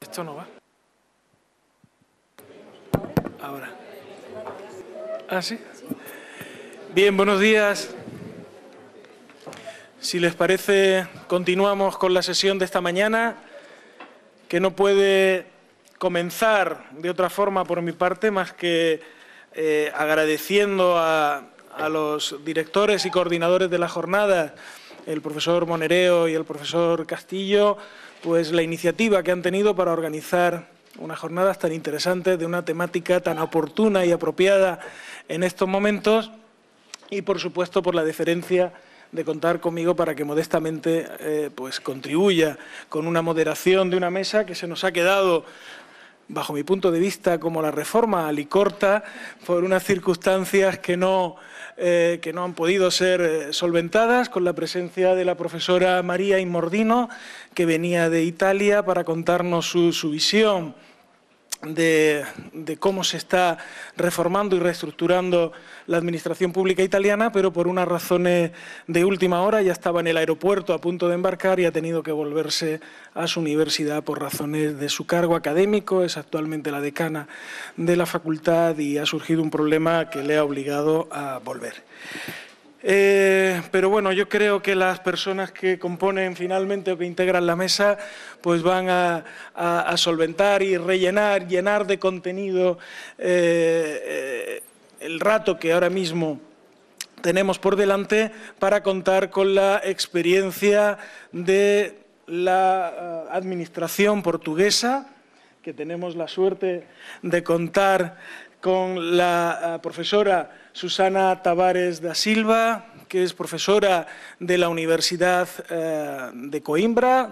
Esto no va. Ahora. ¿Ah, sí? Bien, buenos días. Si les parece, continuamos con la sesión de esta mañana, que no puede comenzar de otra forma por mi parte más que agradeciendo a los directores y coordinadores de la jornada, el profesor Monereo y el profesor Castillo, pues la iniciativa que han tenido para organizar unas jornadas tan interesantes de una temática tan oportuna y apropiada en estos momentos y, por supuesto, por la deferencia de contar conmigo para que modestamente pues contribuya con una moderación de una mesa que se nos ha quedado, bajo mi punto de vista, como la reforma alicorta por unas circunstancias que no han podido ser solventadas, con la presencia de la profesora María Immordino, que venía de Italia para contarnos su visión de cómo se está reformando y reestructurando la administración pública italiana, pero por unas razones de última hora ya estaba en el aeropuerto a punto de embarcar y ha tenido que volverse a su universidad por razones de su cargo académico. Es actualmente la decana de la facultad y ha surgido un problema que le ha obligado a volver. Pero bueno, yo creo que las personas que componen finalmente o que integran la mesa pues van a solventar y llenar de contenido el rato que ahora mismo tenemos por delante para contar con la experiencia de la administración portuguesa, que tenemos la suerte de contar con la profesora Susana Tavares da Silva, que es profesora de la Universidad de Coimbra,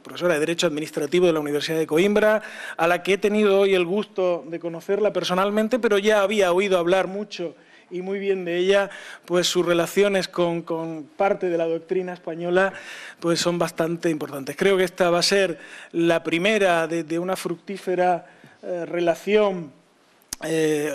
profesora de Derecho Administrativo de la Universidad de Coimbra, a la que he tenido hoy el gusto de conocerla personalmente, pero ya había oído hablar mucho y muy bien de ella, pues sus relaciones con parte de la doctrina española pues son bastante importantes. Creo que esta va a ser la primera de una fructífera relación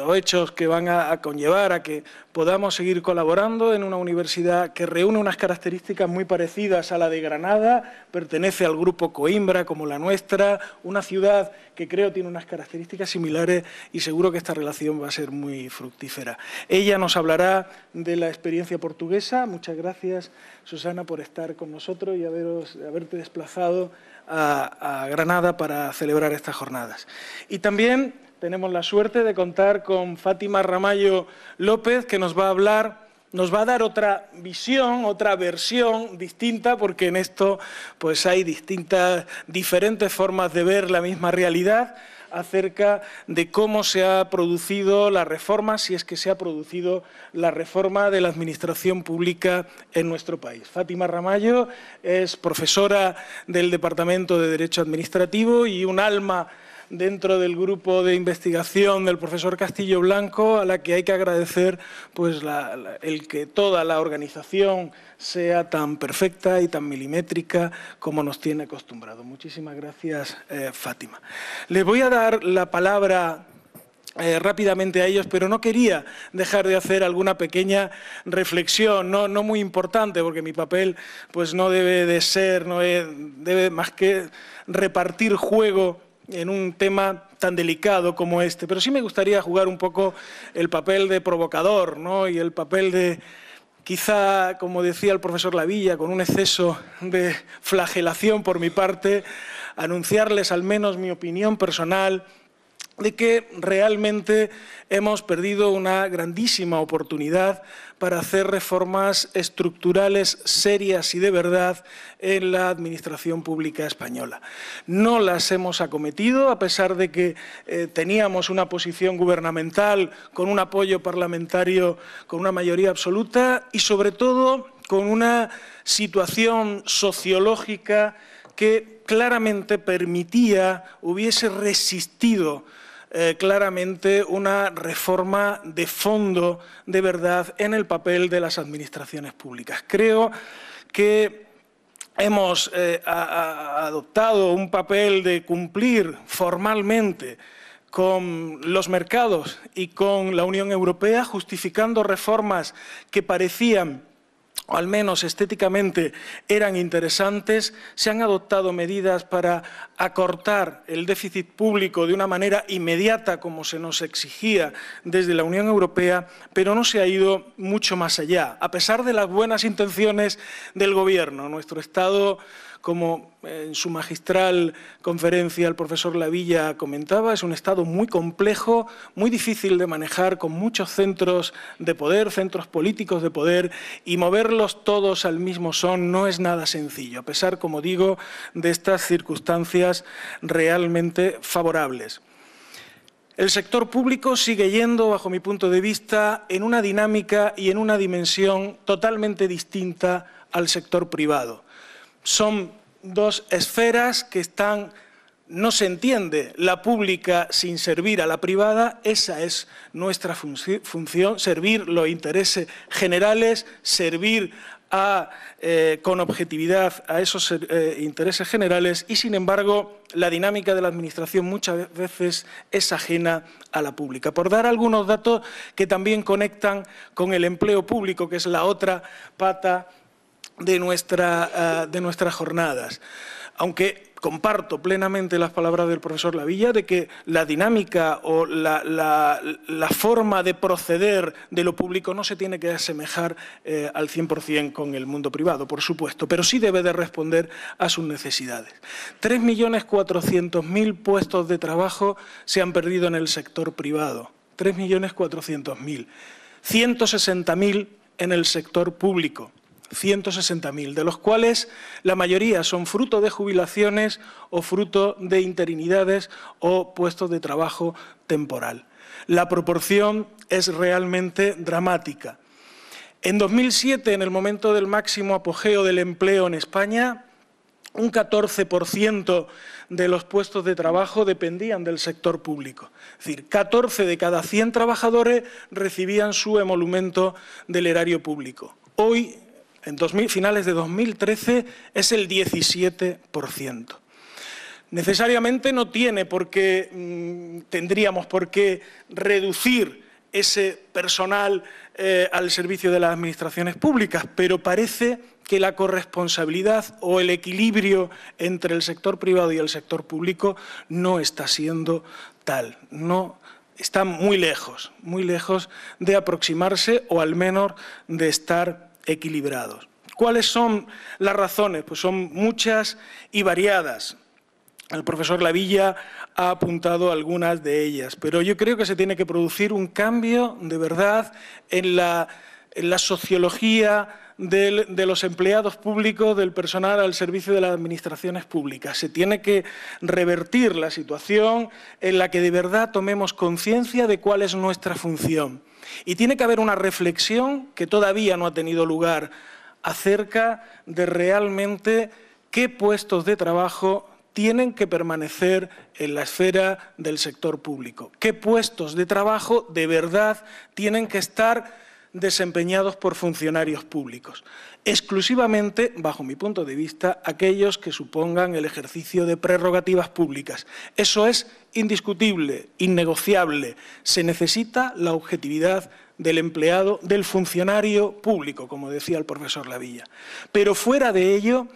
o hechos que van a conllevar a que podamos seguir colaborando en una universidad que reúne unas características muy parecidas a la de Granada, pertenece al grupo Coimbra como la nuestra, una ciudad que creo tiene unas características similares y seguro que esta relación va a ser muy fructífera. Ella nos hablará de la experiencia portuguesa. Muchas gracias, Susana, por estar con nosotros y haberte desplazado a Granada para celebrar estas jornadas. Y también tenemos la suerte de contar con Fátima Ramallo López, que nos va a dar otra visión, otra versión distinta, porque en esto pues hay diferentes formas de ver la misma realidad acerca de cómo se ha producido la reforma, si es que se ha producido la reforma de la administración pública en nuestro país. Fátima Ramallo es profesora del Departamento de Derecho Administrativo y un alma dentro del grupo de investigación del profesor Castillo Blanco, a la que hay que agradecer pues, el que toda la organización sea tan perfecta y tan milimétrica como nos tiene acostumbrado. Muchísimas gracias, Fátima. Les voy a dar la palabra rápidamente a ellos, pero no quería dejar de hacer alguna pequeña reflexión, no muy importante, porque mi papel pues, no debe de ser, debe más que repartir juego en un tema tan delicado como este, pero sí me gustaría jugar un poco el papel de provocador, ¿no? Y el papel de, quizá, como decía el profesor Lavilla, con un exceso de flagelación por mi parte, anunciarles al menos mi opinión personal de que realmente hemos perdido una grandísima oportunidad para hacer reformas estructurales serias y de verdad en la administración pública española. No las hemos acometido, a pesar de que teníamos una posición gubernamental con un apoyo parlamentario con una mayoría absoluta y, sobre todo, con una situación sociológica que claramente hubiese resistido claramente una reforma de fondo, de verdad, en el papel de las administraciones públicas. Creo que hemos adoptado un papel de cumplir formalmente con los mercados y con la Unión Europea, justificando reformas que parecían o al menos estéticamente eran interesantes, se han adoptado medidas para acortar el déficit público de una manera inmediata, como se nos exigía desde la Unión Europea, pero no se ha ido mucho más allá. A pesar de las buenas intenciones del Gobierno, nuestro Estado, como en su magistral conferencia el profesor Lavilla comentaba, es un Estado muy complejo, muy difícil de manejar, con muchos centros de poder, centros políticos de poder, y moverlos todos al mismo son no es nada sencillo, a pesar, como digo, de estas circunstancias realmente favorables. El sector público sigue yendo, bajo mi punto de vista, en una dinámica y en una dimensión totalmente distinta al sector privado. Son dos esferas que están, no se entiende la pública sin servir a la privada, esa es nuestra función, servir los intereses generales, servir con objetividad a esos intereses generales y, sin embargo, la dinámica de la Administración muchas veces es ajena a la pública. Por dar algunos datos que también conectan con el empleo público, que es la otra pata de nuestras jornadas. Aunque comparto plenamente las palabras del profesor Lavilla de que la dinámica o la forma de proceder de lo público no se tiene que asemejar al 100% con el mundo privado, por supuesto, pero sí debe de responder a sus necesidades. 3.400.000 puestos de trabajo se han perdido en el sector privado, 3.400.000, 160.000 en el sector público. 160.000, de los cuales la mayoría son fruto de jubilaciones o fruto de interinidades o puestos de trabajo temporal. La proporción es realmente dramática. En 2007, en el momento del máximo apogeo del empleo en España, un 14% de los puestos de trabajo dependían del sector público. Es decir, 14 de cada 100 trabajadores recibían su emolumento del erario público. Hoy, en finales de 2013, es el 17%. Necesariamente no tendríamos por qué reducir ese personal al servicio de las administraciones públicas, pero parece que la corresponsabilidad o el equilibrio entre el sector privado y el sector público no está siendo tal, está muy lejos de aproximarse o al menos de estar equilibrados. ¿Cuáles son las razones? Pues son muchas y variadas. El profesor Lavilla ha apuntado algunas de ellas, pero yo creo que se tiene que producir un cambio de verdad en la sociología de los empleados públicos, del personal al servicio de las administraciones públicas. Se tiene que revertir la situación en la que de verdad tomemos conciencia de cuál es nuestra función. Y tiene que haber una reflexión que todavía no ha tenido lugar acerca de realmente qué puestos de trabajo tienen que permanecer en la esfera del sector público, qué puestos de trabajo de verdad tienen que estar desempeñados por funcionarios públicos, exclusivamente, bajo mi punto de vista, aquellos que supongan el ejercicio de prerrogativas públicas. Eso es indiscutible, innegociable. Se necesita la objetividad del empleado, del funcionario público, como decía el profesor Lavilla. Pero fuera de ello,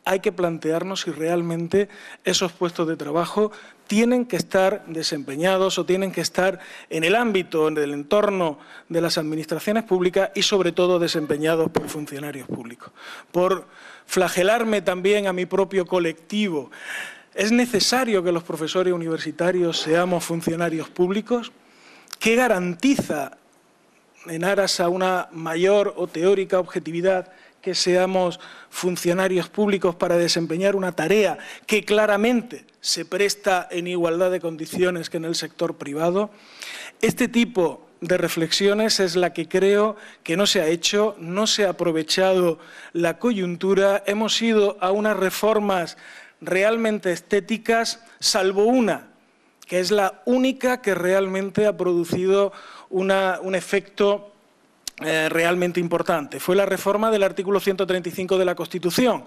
hay que plantearnos si realmente esos puestos de trabajo tienen que estar desempeñados o tienen que estar en el ámbito, en el entorno de las administraciones públicas y, sobre todo, desempeñados por funcionarios públicos. Por flagelarme también a mi propio colectivo, ¿es necesario que los profesores universitarios seamos funcionarios públicos? ¿Qué garantiza, en aras a una mayor o teórica objetividad, que seamos funcionarios públicos para desempeñar una tarea que claramente se presta en igualdad de condiciones que en el sector privado? Este tipo de reflexiones es la que creo que no se ha hecho, no se ha aprovechado la coyuntura, hemos ido a unas reformas realmente estéticas, salvo una, que es la única que realmente ha producido un efecto realmente importante. Fue la reforma del artículo 135 de la Constitución,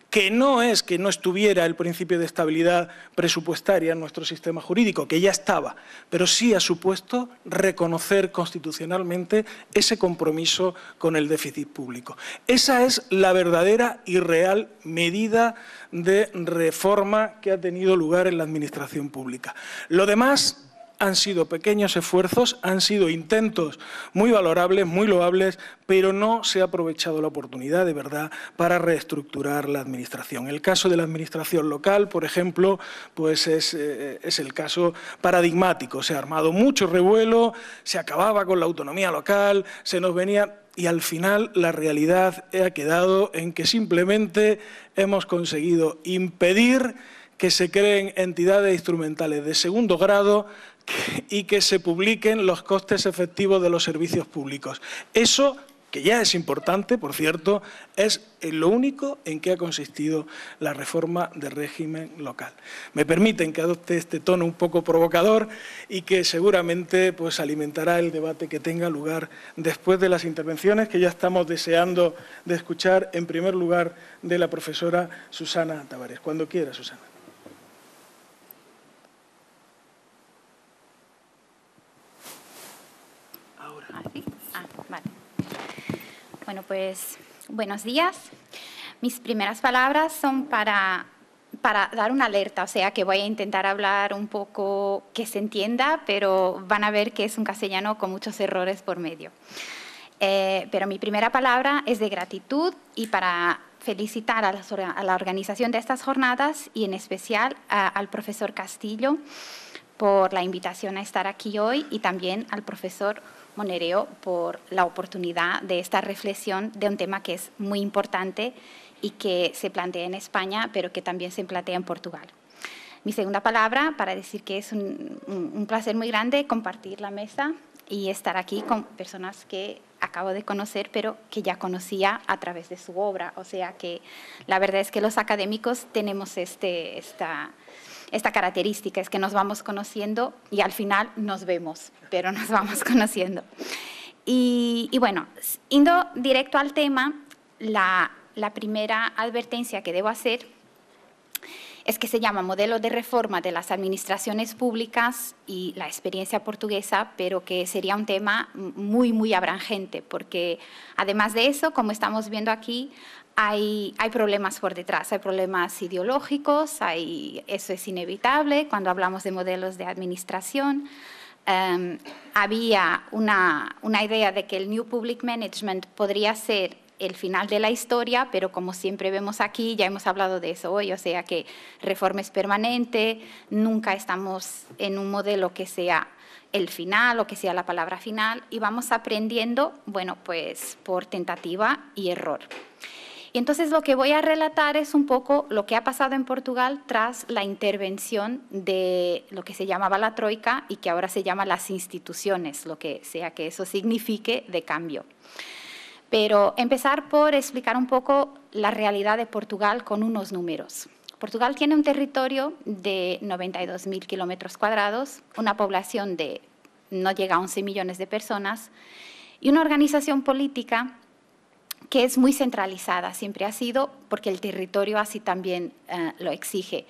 que no es que no estuviera el principio de estabilidad presupuestaria en nuestro sistema jurídico, que ya estaba, pero sí ha supuesto reconocer constitucionalmente ese compromiso con el déficit público. Esa es la verdadera y real medida de reforma que ha tenido lugar en la administración pública. Lo demás han sido pequeños esfuerzos, han sido intentos muy valorables, muy loables, pero no se ha aprovechado la oportunidad de verdad para reestructurar la administración. El caso de la administración local, por ejemplo, pues es el caso paradigmático. Se ha armado mucho revuelo, se acababa con la autonomía local, se nos venía... Y al final la realidad ha quedado en que simplemente hemos conseguido impedir que se creen entidades instrumentales de segundo grado y que se publiquen los costes efectivos de los servicios públicos. Eso, que ya es importante, por cierto, es lo único en que ha consistido la reforma del régimen local. Me permiten que adopte este tono un poco provocador y que seguramente pues, alimentará el debate que tenga lugar después de las intervenciones que ya estamos deseando de escuchar, en primer lugar, de la profesora Susana Tavares. Cuando quiera, Susana. Vale. Bueno, pues buenos días. Mis primeras palabras son para dar una alerta, o sea que voy a intentar hablar un poco que se entienda, pero van a ver que es un castellano con muchos errores por medio. Pero mi primera palabra es de gratitud y para felicitar a la organización de estas jornadas y en especial al profesor Castillo por la invitación a estar aquí hoy y también al profesor Monereo por la oportunidad de esta reflexión de un tema que es muy importante y que se plantea en España, pero que también se plantea en Portugal. Mi segunda palabra para decir que es un placer muy grande compartir la mesa y estar aquí con personas que acabo de conocer, pero que ya conocía a través de su obra. O sea que la verdad es que los académicos tenemos esta característica, es que nos vamos conociendo y al final nos vemos, pero nos vamos conociendo. Y bueno, yendo directo al tema, la primera advertencia que debo hacer es que se llama Modelo de Reforma de las Administraciones Públicas y la experiencia portuguesa, pero que sería un tema muy, muy abrangente, porque además de eso, como estamos viendo aquí, hay problemas por detrás, hay problemas ideológicos, eso es inevitable cuando hablamos de modelos de administración. Había una idea de que el New Public Management podría ser el final de la historia, pero como siempre vemos aquí, ya hemos hablado de eso hoy, o sea que reforma es permanente, nunca estamos en un modelo que sea el final o que sea la palabra final y vamos aprendiendo, bueno, pues por tentativa y error. Y entonces lo que voy a relatar es un poco lo que ha pasado en Portugal tras la intervención de lo que se llamaba la Troika y que ahora se llama las instituciones, lo que sea que eso signifique de cambio. Pero empezar por explicar un poco la realidad de Portugal con unos números. Portugal tiene un territorio de 92.000 kilómetros cuadrados, una población de no llega a 11 millones de personas y una organización política que es muy centralizada, siempre ha sido, porque el territorio así también lo exige.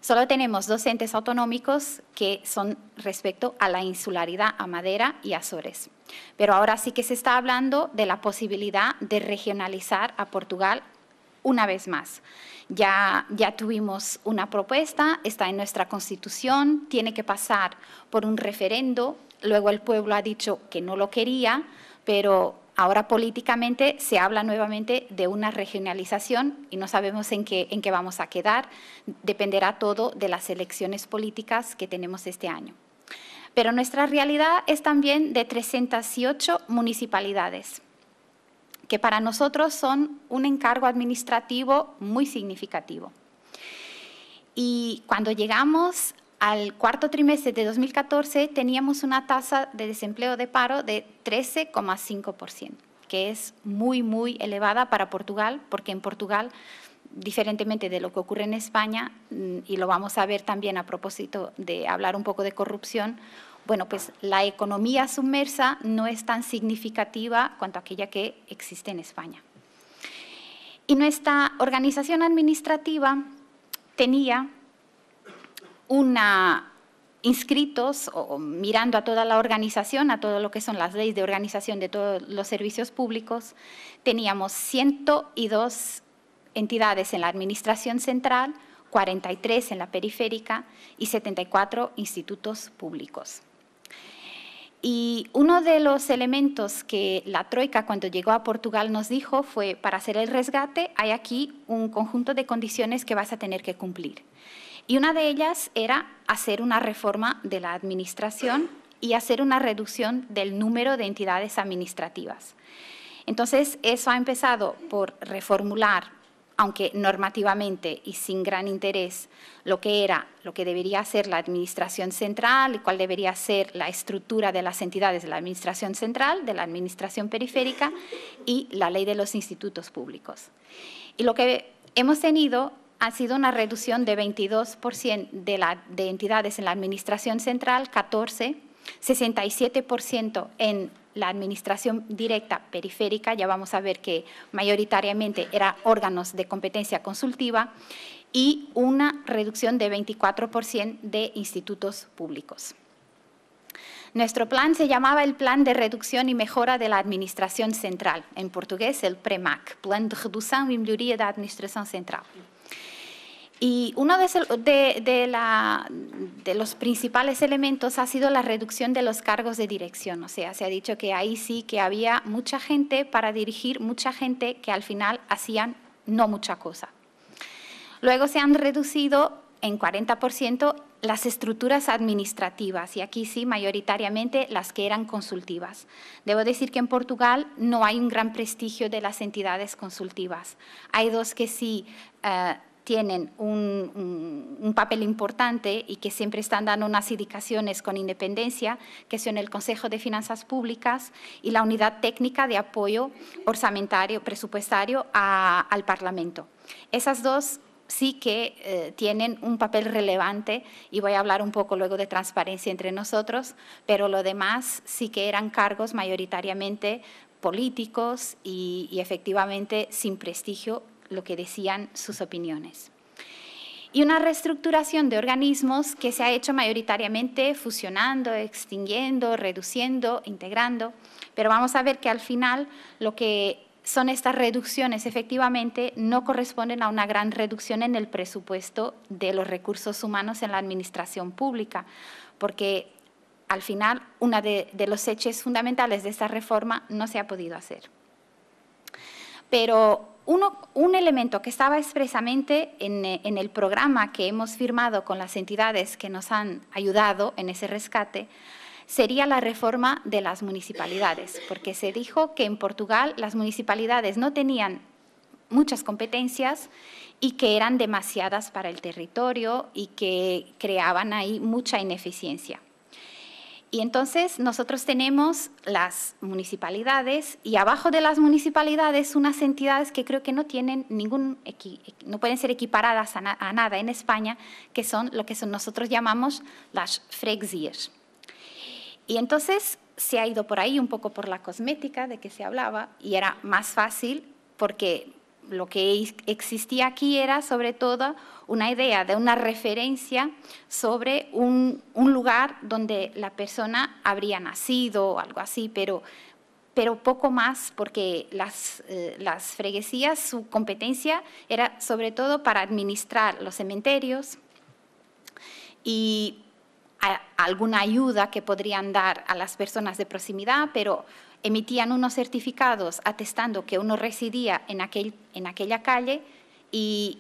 Solo tenemos 2 entes autonómicos que son respecto a la insularidad, a Madeira y Azores. Pero ahora sí que se está hablando de la posibilidad de regionalizar a Portugal una vez más. Ya tuvimos una propuesta, está en nuestra Constitución, tiene que pasar por un referendo, luego el pueblo ha dicho que no lo quería, pero ahora políticamente se habla nuevamente de una regionalización y no sabemos en qué vamos a quedar. Dependerá todo de las elecciones políticas que tenemos este año. Pero nuestra realidad es también de 308 municipalidades, que para nosotros son un encargo administrativo muy significativo. Y cuando llegamos al cuarto trimestre de 2014 teníamos una tasa de desempleo de paro de 13,5%, que es muy, muy elevada para Portugal, porque en Portugal, diferentemente de lo que ocurre en España, y lo vamos a ver también a propósito de hablar un poco de corrupción, bueno, pues la economía sumersa no es tan significativa cuanto aquella que existe en España. Y nuestra organización administrativa tenía inscritos, o mirando a toda la organización, a todo lo que son las leyes de organización de todos los servicios públicos, teníamos 102 entidades en la administración central, 43 en la periférica y 74 institutos públicos. Y uno de los elementos que la Troika cuando llegó a Portugal nos dijo fue, para hacer el rescate hay aquí un conjunto de condiciones que vas a tener que cumplir. Y una de ellas era hacer una reforma de la administración y hacer una reducción del número de entidades administrativas. Entonces, eso ha empezado por reformular, aunque normativamente y sin gran interés, lo que debería ser la administración central y cuál debería ser la estructura de las entidades de la administración central, de la administración periférica y la ley de los institutos públicos. Y lo que hemos tenido ha sido una reducción de 22% de entidades en la administración central, 14%, 67% en la administración directa periférica, ya vamos a ver que mayoritariamente eran órganos de competencia consultiva, y una reducción de 24% de institutos públicos. Nuestro plan se llamaba el Plan de Reducción y Mejora de la Administración Central, en portugués el PREMAC, Plano de Redução e Melhoria da Administração Central. Y uno de los principales elementos ha sido la reducción de los cargos de dirección. O sea, se ha dicho que ahí sí que había mucha gente para dirigir, mucha gente que al final hacían no mucha cosa. Luego se han reducido en 40% las estructuras administrativas, y aquí sí, mayoritariamente las que eran consultivas. Debo decir que en Portugal no hay un gran prestigio de las entidades consultivas. Hay dos que sí tienen un papel importante y que siempre están dando unas indicaciones con independencia, que son el Consejo de Finanzas Públicas y la Unidad Técnica de Apoyo Orçamentário Presupuestario al Parlamento. Esas dos sí que tienen un papel relevante, y voy a hablar un poco luego de transparencia entre nosotros, pero lo demás sí que eran cargos mayoritariamente políticos y efectivamente sin prestigio lo que decían sus opiniones. Y una reestructuración de organismos que se ha hecho mayoritariamente fusionando, extinguiendo, reduciendo, integrando, pero vamos a ver que al final lo que son estas reducciones efectivamente no corresponden a una gran reducción en el presupuesto de los recursos humanos en la administración pública, porque al final uno de los ejes fundamentales de esta reforma no se ha podido hacer. Pero un elemento que estaba expresamente en el programa que hemos firmado con las entidades que nos han ayudado en ese rescate sería la reforma de las municipalidades, porque se dijo que en Portugal las municipalidades no tenían muchas competencias y que eran demasiadas para el territorio y que creaban ahí mucha ineficiencia. Y entonces nosotros tenemos las municipalidades y abajo de las municipalidades unas entidades que creo que no tienen no pueden ser equiparadas a nada en España, que son lo que nosotros llamamos las freguesias. Y entonces se ha ido por ahí un poco por la cosmética de que se hablaba, y era más fácil porque lo que existía aquí era sobre todo una idea de una referencia sobre un lugar donde la persona habría nacido o algo así, pero poco más, porque las freguesías, su competencia era sobre todo para administrar los cementerios y alguna ayuda que podrían dar a las personas de proximidad, pero emitían unos certificados atestando que uno residía en aquella calle y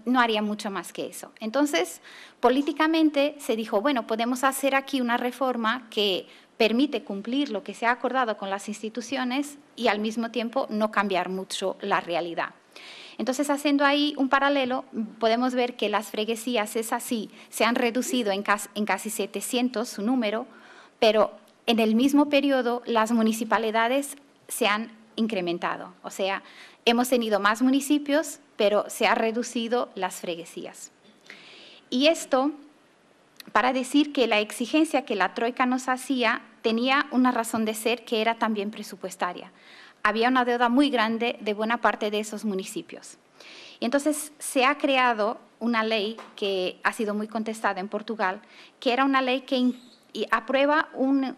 no haría mucho más que eso. Entonces, políticamente se dijo, bueno, podemos hacer aquí una reforma que permite cumplir lo que se ha acordado con las instituciones y al mismo tiempo no cambiar mucho la realidad. Entonces, haciendo ahí un paralelo, podemos ver que las freguesías, esas sí, se han reducido en casi 700 su número, pero en el mismo periodo las municipalidades se han incrementado. O sea, hemos tenido más municipios, pero se han reducido las freguesías. Y esto para decir que la exigencia que la Troika nos hacía tenía una razón de ser que era también presupuestaria. había una deuda muy grande de buena parte de esos municipios. Y entonces se ha creado una ley que ha sido muy contestada en Portugal, que era una ley que aprueba un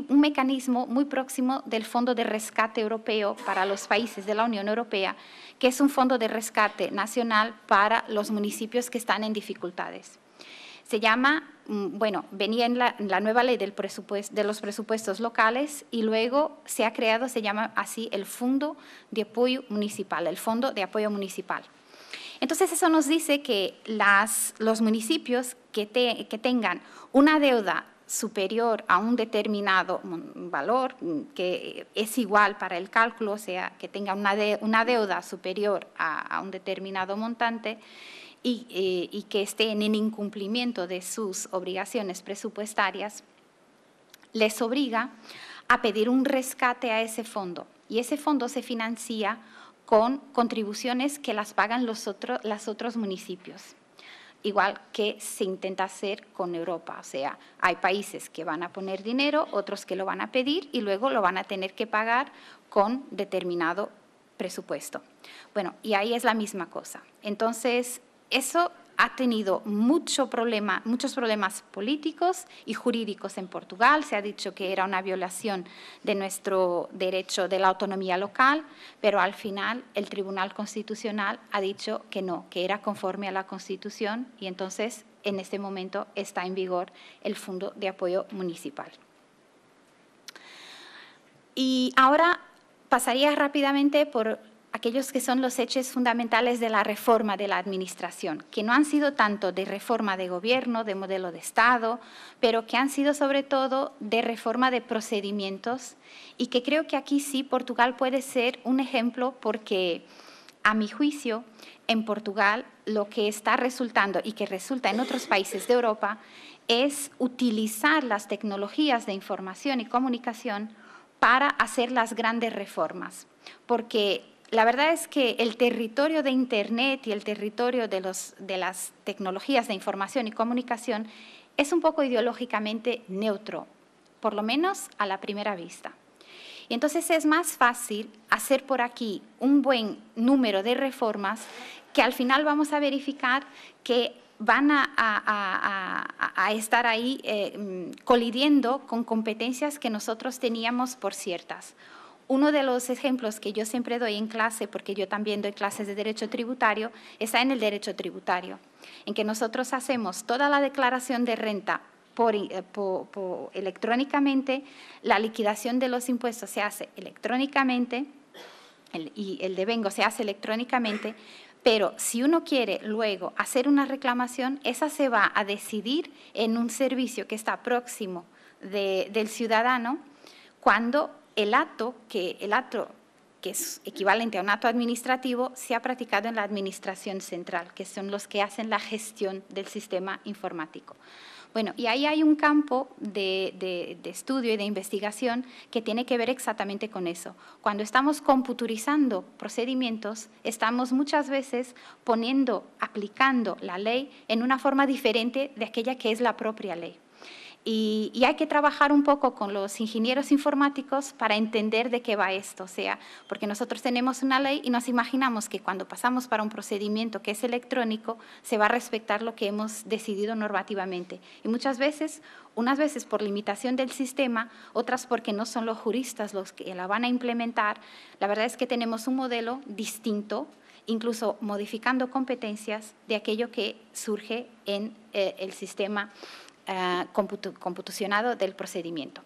mecanismo muy próximo del Fondo de Rescate Europeo para los países de la Unión Europea, que es un fondo de rescate nacional para los municipios que están en dificultades. Se llama, bueno, venía en la nueva ley de los presupuestos locales y luego se ha creado, se llama así, el Fondo de Apoyo Municipal, el Fondo de Apoyo Municipal. Entonces, eso nos dice que los municipios que tengan una deuda superior a un determinado valor, que es igual para el cálculo, o sea, que tenga una deuda superior a un determinado montante y que estén en incumplimiento de sus obligaciones presupuestarias, les obliga a pedir un rescate a ese fondo. Y ese fondo se financia con contribuciones que las pagan los otros municipios. Igual que se intenta hacer con Europa, o sea, hay países que van a poner dinero, otros que lo van a pedir y luego lo van a tener que pagar con determinado presupuesto. Bueno, y ahí es la misma cosa. Entonces, eso ha tenido muchos problemas políticos y jurídicos en Portugal. Se ha dicho que era una violación de nuestro derecho de la autonomía local, pero al final el Tribunal Constitucional ha dicho que no, que era conforme a la Constitución y entonces en este momento está en vigor el Fondo de Apoyo Municipal. Y ahora pasaría rápidamente por aquellos que son los hechos fundamentales de la reforma de la administración, que no han sido tanto de reforma de gobierno, de modelo de Estado, pero que han sido sobre todo de reforma de procedimientos y que creo que aquí sí Portugal puede ser un ejemplo porque, a mi juicio, en Portugal lo que está resultando y que resulta en otros países de Europa es utilizar las tecnologías de información y comunicación para hacer las grandes reformas, porque la verdad es que el territorio de Internet y el territorio de las tecnologías de información y comunicación es un poco ideológicamente neutro, por lo menos a la primera vista. Y entonces es más fácil hacer por aquí un buen número de reformas que al final vamos a verificar que van a estar ahí colidiendo con competencias que nosotros teníamos por ciertas. Uno de los ejemplos que yo siempre doy en clase, porque yo también doy clases de derecho tributario, está en el derecho tributario, en que nosotros hacemos toda la declaración de renta electrónicamente, la liquidación de los impuestos se hace electrónicamente y el devengo se hace electrónicamente, pero si uno quiere luego hacer una reclamación, esa se va a decidir en un servicio que está próximo del ciudadano cuando el acto que es equivalente a un acto administrativo se ha practicado en la administración central, que son los que hacen la gestión del sistema informático. Bueno, y ahí hay un campo de estudio y de investigación que tiene que ver exactamente con eso. Cuando estamos computurizando procedimientos, estamos muchas veces aplicando la ley en una forma diferente de aquella que es la propia ley. Y hay que trabajar un poco con los ingenieros informáticos para entender de qué va esto, o sea, porque nosotros tenemos una ley y nos imaginamos que cuando pasamos para un procedimiento que es electrónico, se va a respetar lo que hemos decidido normativamente. Y muchas veces, unas veces por limitación del sistema, otras porque no son los juristas los que la van a implementar, la verdad es que tenemos un modelo distinto, incluso modificando competencias de aquello que surge en el sistema computacionado del procedimiento.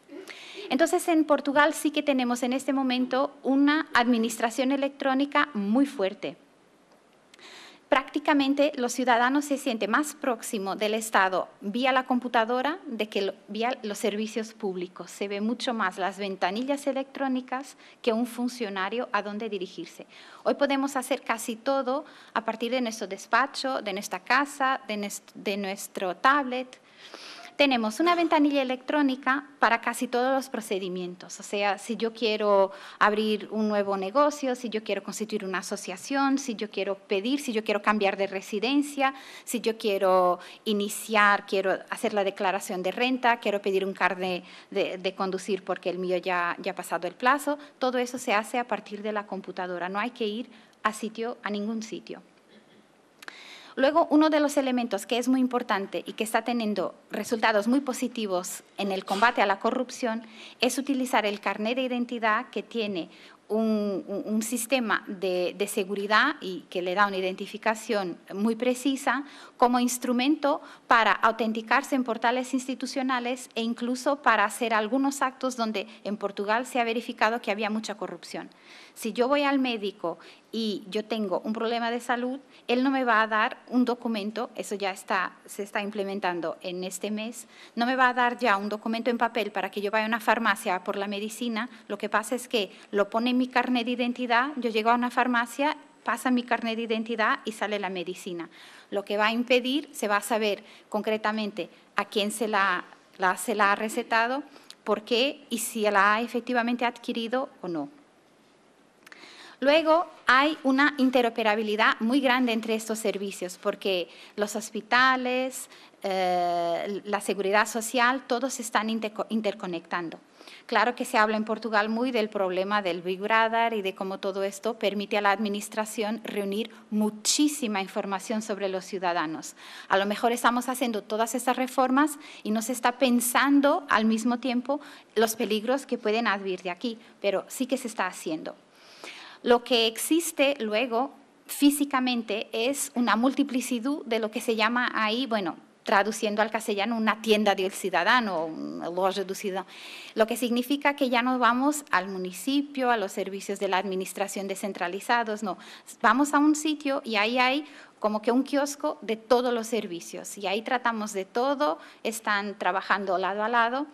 Entonces, en Portugal sí que tenemos en este momento una administración electrónica muy fuerte. Prácticamente los ciudadanos se sienten más próximos del Estado vía la computadora que vía los servicios públicos. Se ve mucho más las ventanillas electrónicas que un funcionario a dónde dirigirse. Hoy podemos hacer casi todo a partir de nuestro despacho, de nuestra casa, de nuestro tablet. tenemos una ventanilla electrónica para casi todos los procedimientos. O sea, si yo quiero abrir un nuevo negocio, si yo quiero constituir una asociación, si yo quiero pedir, si yo quiero cambiar de residencia, si yo quiero iniciar, quiero hacer la declaración de renta, quiero pedir un carnet de conducir porque el mío ya ha pasado el plazo, todo eso se hace a partir de la computadora. No hay que ir a ningún sitio. Luego, uno de los elementos que es muy importante y que está teniendo resultados muy positivos en el combate a la corrupción es utilizar el carnet de identidad que tiene un sistema de seguridad y que le da una identificación muy precisa como instrumento para autenticarse en portales institucionales e incluso para hacer algunos actos donde en Portugal se ha verificado que había mucha corrupción. Si yo voy al médico y yo tengo un problema de salud, él no me va a dar un documento, eso ya se está implementando en este mes, no me va a dar ya un documento en papel para que yo vaya a una farmacia por la medicina. Lo que pasa es que lo pone en mi carnet de identidad, yo llego a una farmacia, pasa mi carnet de identidad y sale la medicina. Lo que va a impedir, se va a saber concretamente a quién se la ha recetado, por qué y si la ha efectivamente adquirido o no. Luego, hay una interoperabilidad muy grande entre estos servicios, porque los hospitales, la seguridad social, todos se están interconectando. Claro que se habla en Portugal muy del problema del Big Brother y de cómo todo esto permite a la administración reunir muchísima información sobre los ciudadanos. A lo mejor estamos haciendo todas esas reformas y no se está pensando al mismo tiempo los peligros que pueden advir de aquí, pero sí que se está haciendo. Lo que existe luego físicamente es una multiplicidad de lo que se llama ahí, bueno, traduciendo al castellano, una tienda del ciudadano, una loja del ciudadano, lo que significa que ya no vamos al municipio, a los servicios de la administración descentralizados, no, vamos a un sitio y ahí hay como que un kiosco de todos los servicios y ahí tratamos de todo, están trabajando lado a lado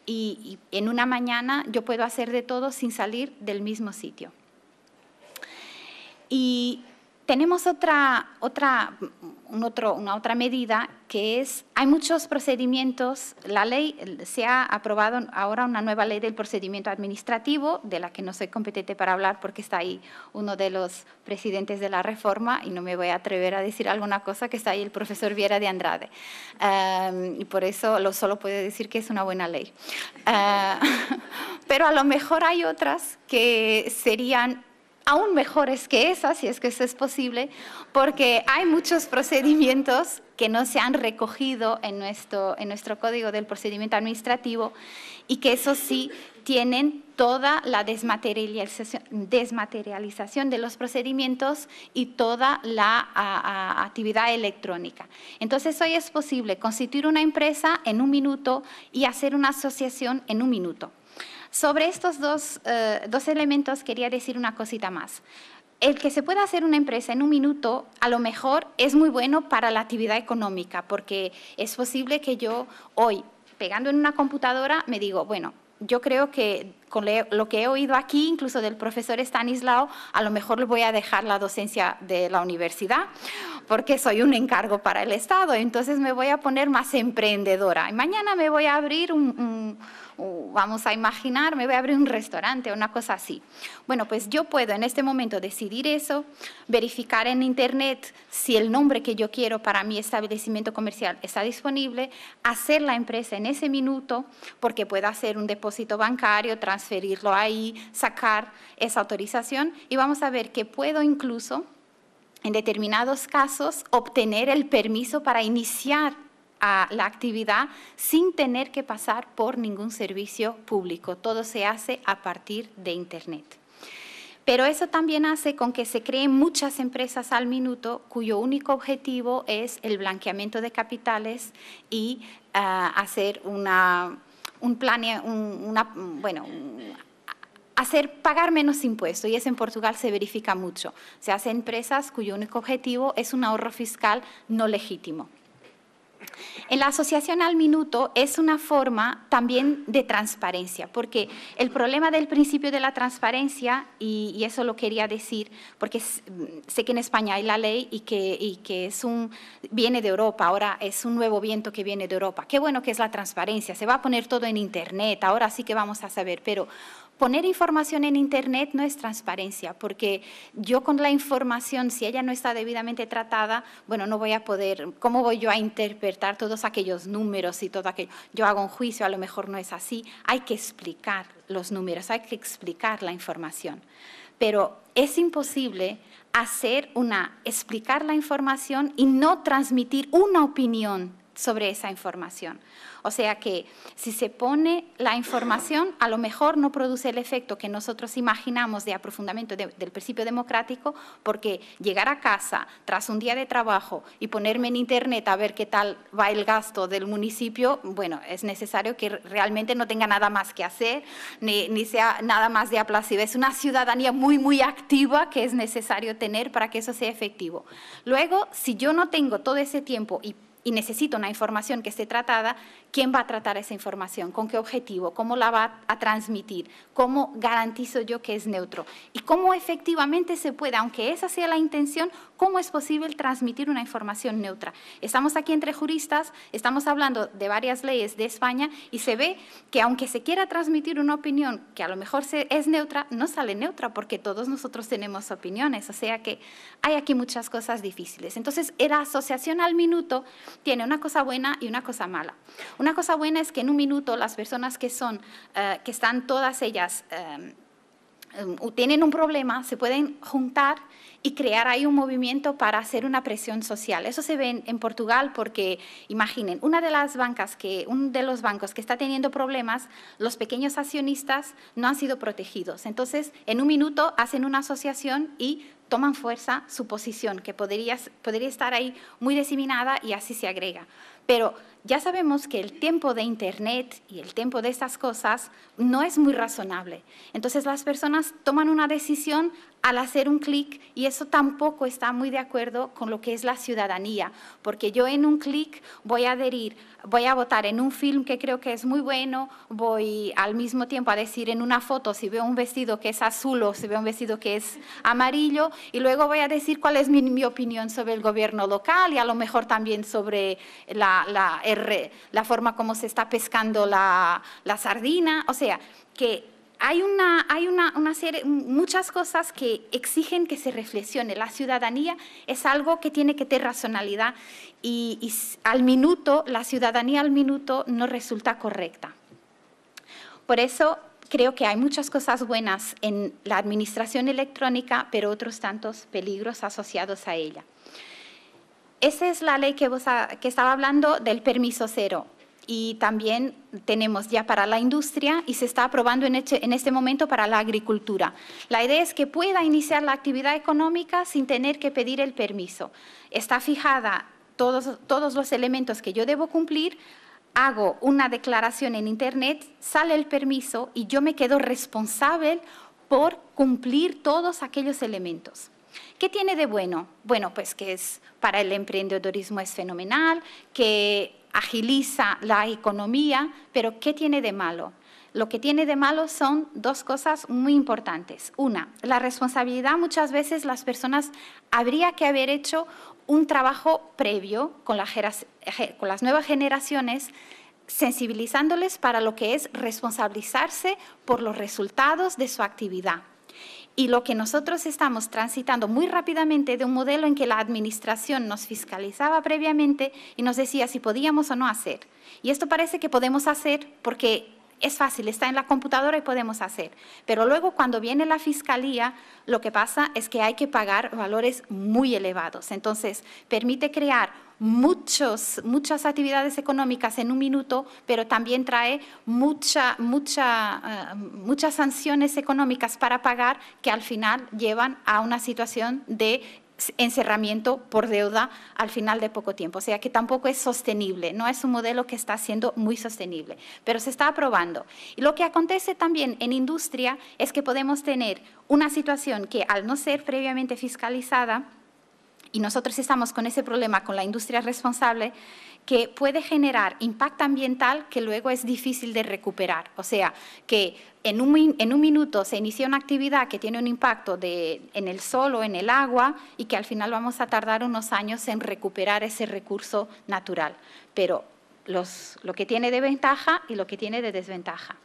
y en una mañana yo puedo hacer de todo sin salir del mismo sitio. Y tenemos una otra medida que es, hay muchos procedimientos, la ley, se ha aprobado ahora una nueva ley del procedimiento administrativo, de la que no soy competente para hablar porque está ahí uno de los presidentes de la reforma y no me voy a atrever a decir alguna cosa, que está ahí el profesor Vieira de Andrade. Y por eso solo puedo decir que es una buena ley. Pero a lo mejor hay otras que serían aún mejores que esas, si es que eso es posible, porque hay muchos procedimientos que no se han recogido en nuestro Código del Procedimiento Administrativo y que eso sí tienen toda la desmaterialización de los procedimientos y toda la actividad electrónica. Entonces, hoy es posible constituir una empresa en 1 minuto y hacer una asociación en 1 minuto. Sobre estos dos elementos quería decir una cosita más. El que se pueda hacer una empresa en 1 minuto, a lo mejor es muy bueno para la actividad económica, porque es posible que yo hoy, pegando en una computadora, me digo, bueno, yo creo que con lo que he oído aquí, incluso del profesor Stanislao, a lo mejor le voy a dejar la docencia de la universidad, porque soy un encargo para el Estado, entonces me voy a poner más emprendedora. Y mañana me voy a abrir vamos a imaginar, me voy a abrir un restaurante o una cosa así. Bueno, pues yo puedo en este momento decidir eso, verificar en Internet si el nombre que yo quiero para mi establecimiento comercial está disponible, hacer la empresa en ese minuto, porque puedo hacer un depósito bancario, transferirlo ahí, sacar esa autorización y vamos a ver que puedo incluso, en determinados casos, obtener el permiso para iniciar la actividad sin tener que pasar por ningún servicio público. Todo se hace a partir de Internet. Pero eso también hace con que se creen muchas empresas al minuto cuyo único objetivo es el blanqueamiento de capitales y hacer pagar menos impuestos, y eso en Portugal se verifica mucho. Se hacen empresas cuyo único objetivo es un ahorro fiscal no legítimo. En la asociación al minuto es una forma también de transparencia, porque el problema del principio de la transparencia, y eso lo quería decir, porque sé que en España hay la ley y que viene de Europa, ahora es un nuevo viento que viene de Europa. Qué bueno que es la transparencia, se va a poner todo en Internet, ahora sí que vamos a saber, pero poner información en Internet no es transparencia, porque yo con la información, si ella no está debidamente tratada, bueno, no voy a poder, ¿cómo voy yo a interpretar todos aquellos números y todo aquello? Yo hago un juicio, a lo mejor no es así. Hay que explicar los números, hay que explicar la información. Pero es imposible explicar la información y no transmitir una opinión sobre esa información. O sea que si se pone la información, a lo mejor no produce el efecto que nosotros imaginamos de aprofundamiento del principio democrático, porque llegar a casa tras un día de trabajo y ponerme en Internet a ver qué tal va el gasto del municipio, bueno, es necesario que realmente no tenga nada más que hacer, ni sea nada más de aplausivo. Es una ciudadanía muy, muy activa que es necesario tener para que eso sea efectivo. Luego, si yo no tengo todo ese tiempo y necesito una información que esté tratada, ¿quién va a tratar esa información? ¿Con qué objetivo? ¿Cómo la va a transmitir? ¿Cómo garantizo yo que es neutro? Y cómo efectivamente se puede, aunque esa sea la intención, ¿cómo es posible transmitir una información neutra? Estamos aquí entre juristas, estamos hablando de varias leyes de España y se ve que aunque se quiera transmitir una opinión que a lo mejor es neutra, no sale neutra porque todos nosotros tenemos opiniones, o sea que hay aquí muchas cosas difíciles. Entonces, la asociación al minuto tiene una cosa buena y una cosa mala. Una cosa buena es que en un minuto las personas que están todas ellas, tienen un problema, se pueden juntar y crear ahí un movimiento para hacer una presión social. Eso se ve en Portugal porque, imaginen, uno de los bancos que está teniendo problemas, los pequeños accionistas no han sido protegidos. Entonces, en un minuto hacen una asociación y toman fuerza su posición, que podría estar ahí muy diseminada y así se agrega. Pero ya sabemos que el tiempo de Internet y el tiempo de estas cosas no es muy razonable. Entonces las personas toman una decisión al hacer un clic y eso tampoco está muy de acuerdo con lo que es la ciudadanía, porque yo en un clic voy a adherir, voy a votar en un film que creo que es muy bueno, voy al mismo tiempo a decir en una foto si veo un vestido que es azul o si veo un vestido que es amarillo y luego voy a decir cuál es mi opinión sobre el gobierno local y a lo mejor también sobre la forma como se está pescando la sardina, o sea, que hay muchas cosas que exigen que se reflexione. La ciudadanía es algo que tiene que tener racionalidad y al minuto, la ciudadanía al minuto no resulta correcta. Por eso creo que hay muchas cosas buenas en la administración electrónica, pero otros tantos peligros asociados a ella. Esa es la ley que estaba hablando del permiso cero. Y también tenemos ya para la industria y se está aprobando en este momento para la agricultura. La idea es que pueda iniciar la actividad económica sin tener que pedir el permiso. Está fijada todos los elementos que yo debo cumplir, hago una declaración en Internet, sale el permiso y yo me quedo responsable por cumplir todos aquellos elementos. ¿Qué tiene de bueno? Bueno, pues que para el emprendedorismo es fenomenal, que agiliza la economía, pero ¿qué tiene de malo? Lo que tiene de malo son dos cosas muy importantes. Una, la responsabilidad. Muchas veces las personas habría que haber hecho un trabajo previo con las nuevas generaciones, sensibilizándoles para lo que es responsabilizarse por los resultados de su actividad. Y lo que nosotros estamos transitando muy rápidamente de un modelo en que la administración nos fiscalizaba previamente y nos decía si podíamos o no hacer. Y esto parece que podemos hacer porque es fácil, está en la computadora y podemos hacer. Pero luego cuando viene la fiscalía, lo que pasa es que hay que pagar valores muy elevados. Entonces, permite crear muchas actividades económicas en un minuto, pero también trae muchas sanciones económicas para pagar que al final llevan a una situación de encerramiento por deuda al final de poco tiempo. O sea que tampoco es sostenible, no es un modelo que está siendo muy sostenible, pero se está aprobando. Y lo que acontece también en industria es que podemos tener una situación que al no ser previamente fiscalizada y nosotros estamos con ese problema con la industria responsable, que puede generar impacto ambiental que luego es difícil de recuperar. O sea, que en un minuto se inicia una actividad que tiene un impacto en el suelo, en el agua, y que al final vamos a tardar unos años en recuperar ese recurso natural. Pero lo que tiene de ventaja y lo que tiene de desventaja.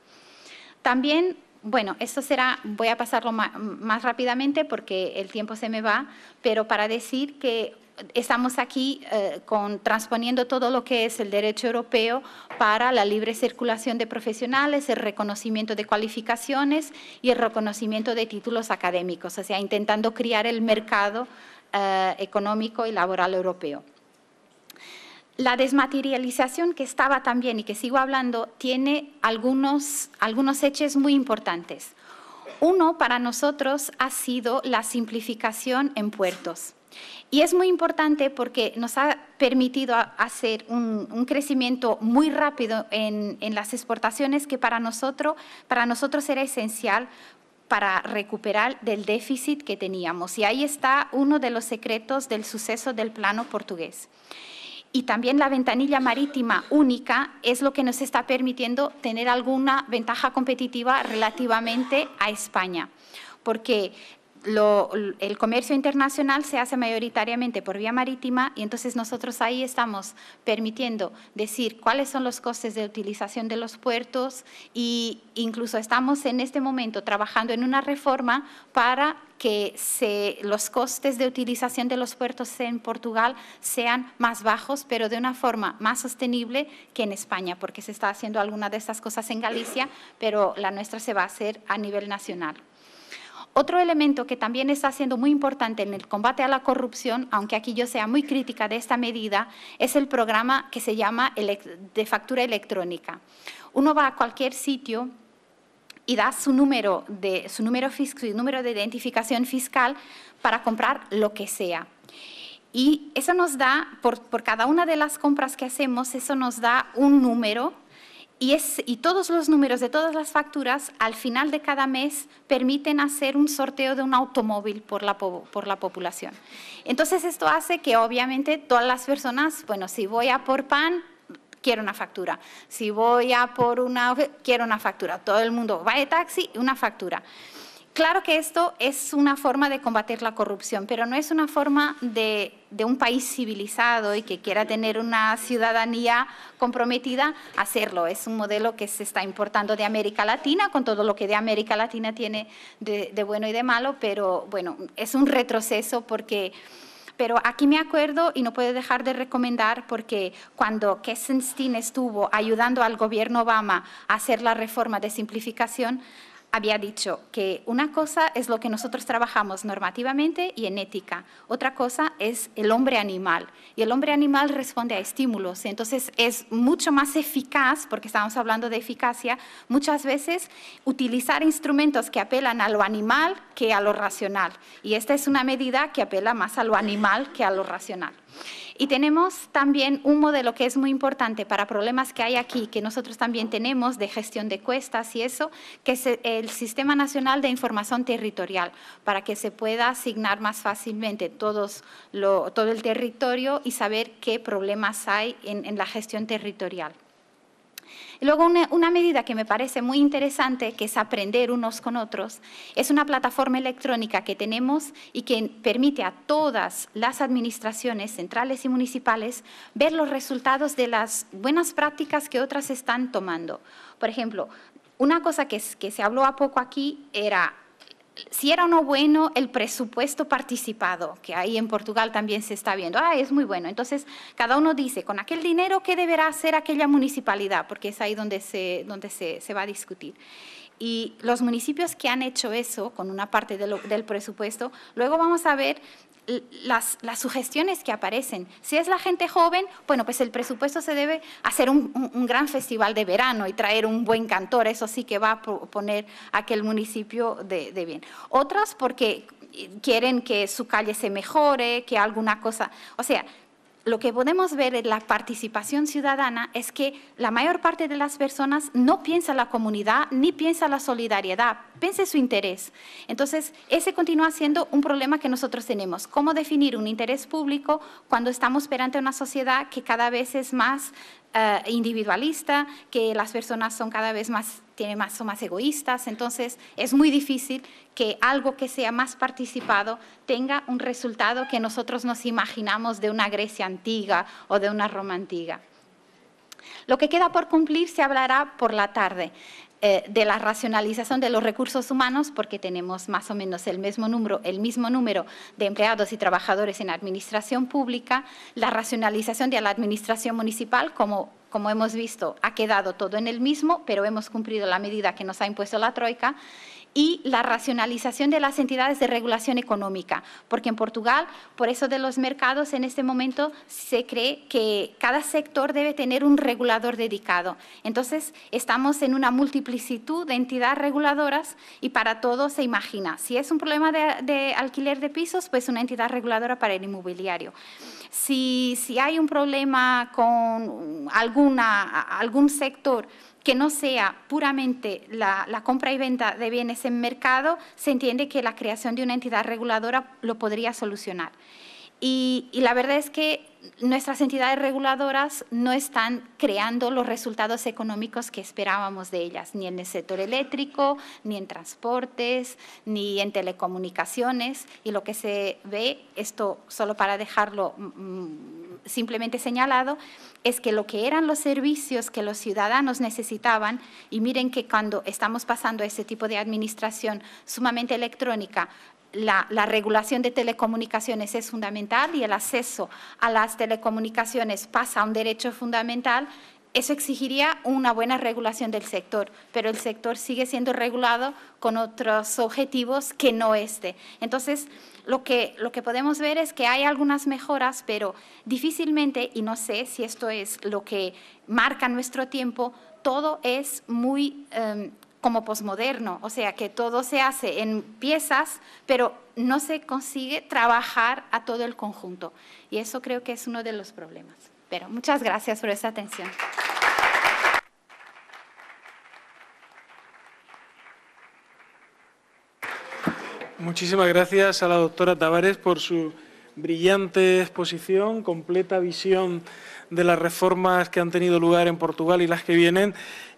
También, bueno, esto será, voy a pasarlo más rápidamente porque el tiempo se me va, pero para decir que estamos aquí transponiendo todo lo que es el derecho europeo para la libre circulación de profesionales, el reconocimiento de cualificaciones y el reconocimiento de títulos académicos, o sea, intentando crear el mercado económico y laboral europeo. La desmaterialización que estaba también y que sigo hablando tiene algunos hechos muy importantes. Uno para nosotros ha sido la simplificación en puertos. Y es muy importante porque nos ha permitido hacer un crecimiento muy rápido en las exportaciones que para nosotros era esencial para recuperar del déficit que teníamos. Y ahí está uno de los secretos del suceso del plano portugués. Y también la ventanilla marítima única es lo que nos está permitiendo tener alguna ventaja competitiva relativamente a España, porque el comercio internacional se hace mayoritariamente por vía marítima y entonces nosotros ahí estamos permitiendo decir cuáles son los costes de utilización de los puertos e incluso estamos en este momento trabajando en una reforma para que los costes de utilización de los puertos en Portugal sean más bajos, pero de una forma más sostenible que en España, porque se está haciendo alguna de estas cosas en Galicia, pero la nuestra se va a hacer a nivel nacional. Otro elemento que también está siendo muy importante en el combate a la corrupción, aunque aquí yo sea muy crítica de esta medida, es el programa que se llama de factura electrónica. Uno va a cualquier sitio y da su número de identificación fiscal para comprar lo que sea. Y eso nos da, por cada una de las compras que hacemos, eso nos da un número. Y todos los números de todas las facturas, al final de cada mes, permiten hacer un sorteo de un automóvil por la población. Entonces, esto hace que, obviamente, todas las personas, bueno, si voy a por pan, quiero una factura. Si voy a por quiero una factura. Todo el mundo va de taxi, una factura. Claro que esto es una forma de combatir la corrupción, pero no es una forma de un país civilizado y que quiera tener una ciudadanía comprometida hacerlo. Es un modelo que se está importando de América Latina, con todo lo que de América Latina tiene de bueno y de malo, pero bueno, es un retroceso porque... Pero aquí me acuerdo y no puedo dejar de recomendar porque cuando Kessenstein estuvo ayudando al gobierno Obama a hacer la reforma de simplificación, había dicho que una cosa es lo que nosotros trabajamos normativamente y en ética, otra cosa es el hombre animal, y el hombre animal responde a estímulos, entonces es mucho más eficaz, porque estamos hablando de eficacia, muchas veces utilizar instrumentos que apelan a lo animal que a lo racional, y esta es una medida que apela más a lo animal que a lo racional. Y tenemos también un modelo que es muy importante para problemas que hay aquí, que nosotros también tenemos de gestión de cuestas y eso, que es el Sistema Nacional de Información Territorial, para que se pueda asignar más fácilmente todo el territorio y saber qué problemas hay en la gestión territorial. Y luego una medida que me parece muy interesante, que es aprender unos con otros, es una plataforma electrónica que tenemos y que permite a todas las administraciones centrales y municipales ver los resultados de las buenas prácticas que otras están tomando. Por ejemplo, una cosa que se habló a poco aquí era si era o no bueno el presupuesto participado, que ahí en Portugal también se está viendo. Es muy bueno. Entonces, cada uno dice, con aquel dinero, ¿qué deberá hacer aquella municipalidad? Porque es ahí donde se va a discutir. Y los municipios que han hecho eso, con una parte del presupuesto, luego vamos a ver las sugestiones que aparecen. Si es la gente joven, bueno, pues el presupuesto se debe hacer un gran festival de verano y traer un buen cantor, eso sí que va a poner a aquel municipio de bien. Otras porque quieren que su calle se mejore, que alguna cosa, o sea, lo que podemos ver en la participación ciudadana es que la mayor parte de las personas no piensa la comunidad ni piensa la solidaridad, piensa su interés. Entonces, ese continúa siendo un problema que nosotros tenemos. ¿Cómo definir un interés público cuando estamos perante una sociedad que cada vez es más individualista, que las personas son cada vez más, son más egoístas? Entonces, es muy difícil que algo que sea más participado tenga un resultado que nosotros nos imaginamos de una Grecia antigua o de una Roma antigua. Lo que queda por cumplir se hablará por la tarde. De la racionalización de los recursos humanos, porque tenemos más o menos el mismo número de empleados y trabajadores en administración pública, la racionalización de la administración municipal, como hemos visto, ha quedado todo en el mismo, pero hemos cumplido la medida que nos ha impuesto la Troika, y la racionalización de las entidades de regulación económica, porque en Portugal, por eso de los mercados, en este momento se cree que cada sector debe tener un regulador dedicado. Entonces, estamos en una multiplicitud de entidades reguladoras y para todo se imagina. Si es un problema de alquiler de pisos, pues una entidad reguladora para el inmobiliario. Si hay un problema con algún sector que no sea puramente la compra y venta de bienes en mercado, se entiende que la creación de una entidad reguladora lo podría solucionar. Y la verdad es que nuestras entidades reguladoras no están creando los resultados económicos que esperábamos de ellas, ni en el sector eléctrico, ni en transportes, ni en telecomunicaciones. Y lo que se ve, esto solo para dejarlo simplemente señalado, es que lo que eran los servicios que los ciudadanos necesitaban, y miren que cuando estamos pasando a ese tipo de administración sumamente electrónica, la regulación de telecomunicaciones es fundamental y el acceso a las telecomunicaciones pasa a un derecho fundamental. Eso exigiría una buena regulación del sector, pero el sector sigue siendo regulado con otros objetivos que no este. Entonces, lo que podemos ver es que hay algunas mejoras, pero difícilmente, y no sé si esto es lo que marca nuestro tiempo, todo es muy como posmoderno, o sea, que todo se hace en piezas, pero no se consigue trabajar a todo el conjunto. Y eso creo que es uno de los problemas. Pero muchas gracias por esa atención. Muchísimas gracias a la doctora Tavares por su brillante exposición, completa visión de las reformas que han tenido lugar en Portugal y las que vienen,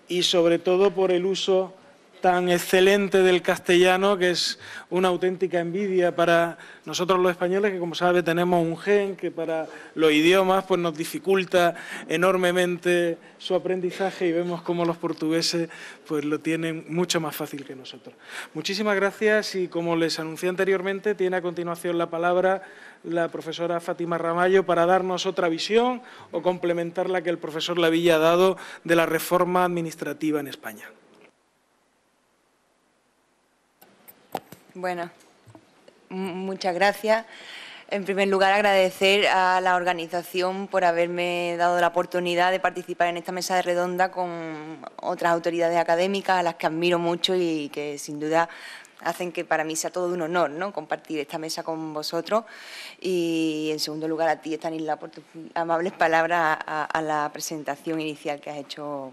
y sobre todo por el uso tan excelente del castellano, que es una auténtica envidia para nosotros los españoles, que como sabe tenemos un gen que para los idiomas pues nos dificulta enormemente su aprendizaje, y vemos cómo los portugueses pues lo tienen mucho más fácil que nosotros. Muchísimas gracias, y como les anuncié anteriormente, tiene a continuación la palabra la profesora Fátima Ramallo para darnos otra visión o complementar la que el profesor Lavilla ha dado de la reforma administrativa en España. Bueno, muchas gracias. En primer lugar, agradecer a la organización por haberme dado la oportunidad de participar en esta mesa de redonda con otras autoridades académicas a las que admiro mucho y que sin duda hacen que para mí sea todo un honor, ¿no?, compartir esta mesa con vosotros. Y en segundo lugar a ti, Estanisla, por tus amables palabras a la presentación inicial que has hecho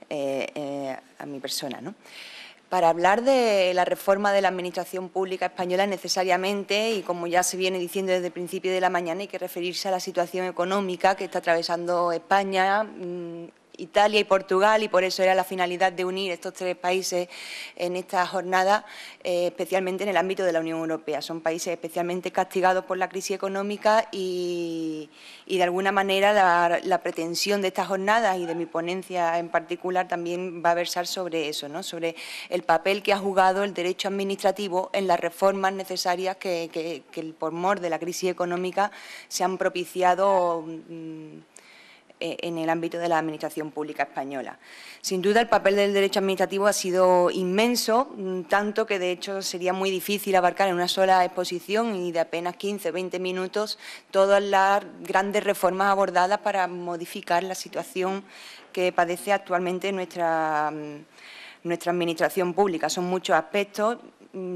a mi persona, ¿no? Para hablar de la reforma de la Administración Pública Española necesariamente, y como ya se viene diciendo desde el principio de la mañana, hay que referirse a la situación económica que está atravesando España, Italia y Portugal, y por eso era la finalidad de unir estos tres países en esta jornada, especialmente en el ámbito de la Unión Europea. Son países especialmente castigados por la crisis económica y de alguna manera la pretensión de esta jornada y de mi ponencia en particular también va a versar sobre eso, ¿no?, sobre el papel que ha jugado el derecho administrativo en las reformas necesarias que por mor de la crisis económica se han propiciado en el ámbito de la Administración Pública Española. Sin duda, el papel del derecho administrativo ha sido inmenso, tanto que, de hecho, sería muy difícil abarcar en una sola exposición y de apenas 15 o 20 minutos todas las grandes reformas abordadas para modificar la situación que padece actualmente nuestra Administración Pública. Son muchos aspectos.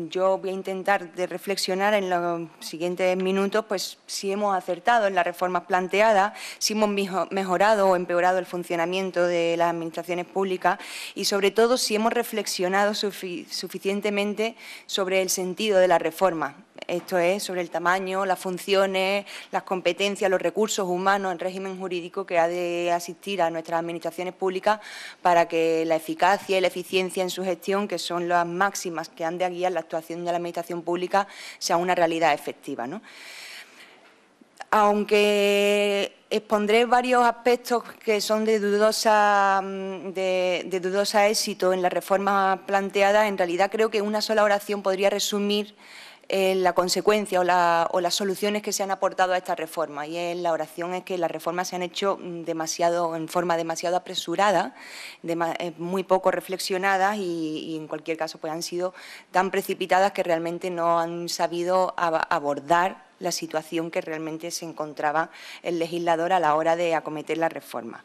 yo voy a intentar de reflexionar en los siguientes minutos, pues si hemos acertado en las reformas planteadas, si hemos mejorado o empeorado el funcionamiento de las administraciones públicas y, sobre todo, si hemos reflexionado suficientemente sobre el sentido de la reforma. Esto es, sobre el tamaño, las funciones, las competencias, los recursos humanos, el régimen jurídico que ha de asistir a nuestras administraciones públicas para que la eficacia y la eficiencia en su gestión, que son las máximas que han de guiar la actuación de la administración pública, sea una realidad efectiva, ¿no? Aunque expondré varios aspectos que son de dudosa éxito en la reforma planteada, en realidad creo que una sola oración podría resumir la consecuencia o las soluciones que se han aportado a esta reforma, y la oración es que las reformas se han hecho en forma demasiado apresurada, muy poco reflexionadas y en cualquier caso pues han sido tan precipitadas que realmente no han sabido abordar la situación que realmente se encontraba el legislador a la hora de acometer la reforma.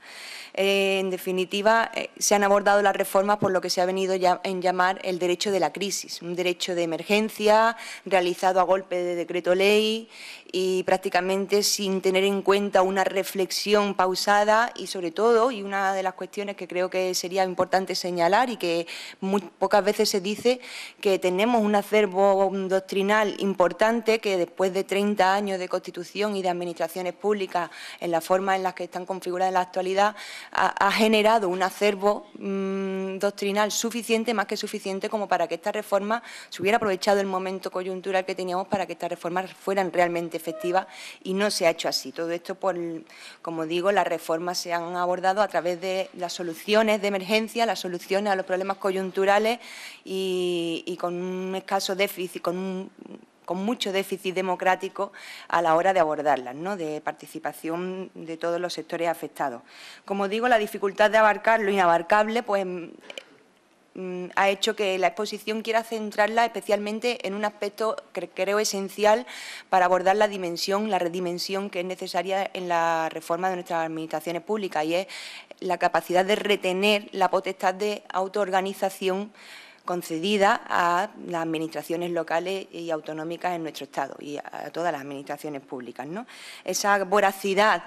En definitiva, se han abordado las reformas por lo que se ha venido en llamar el derecho de la crisis, un derecho de emergencia realizado a golpe de decreto ley y prácticamente sin tener en cuenta una reflexión pausada y, sobre todo, y una de las cuestiones que creo que sería importante señalar y que muy pocas veces se dice, que tenemos un acervo doctrinal importante que después de 30 años de Constitución y de administraciones públicas en la forma en las que están configuradas en la actualidad, ha generado un acervo doctrinal suficiente, más que suficiente, como para que esta reforma se hubiera aprovechado el momento coyuntural que teníamos para que estas reformas fueran realmente efectivas, y no se ha hecho así. Todo esto, como digo, las reformas se han abordado a través de las soluciones de emergencia, las soluciones a los problemas coyunturales y con un escaso déficit, con mucho déficit democrático a la hora de abordarlas, ¿no?, de participación de todos los sectores afectados. Como digo, la dificultad de abarcar lo inabarcable pues, ha hecho que la exposición quiera centrarla especialmente en un aspecto que creo esencial para abordar la redimensión que es necesaria en la reforma de nuestras administraciones públicas, y es la capacidad de retener la potestad de autoorganización concedida a las administraciones locales y autonómicas en nuestro Estado y a todas las administraciones públicas, ¿no? Esa voracidad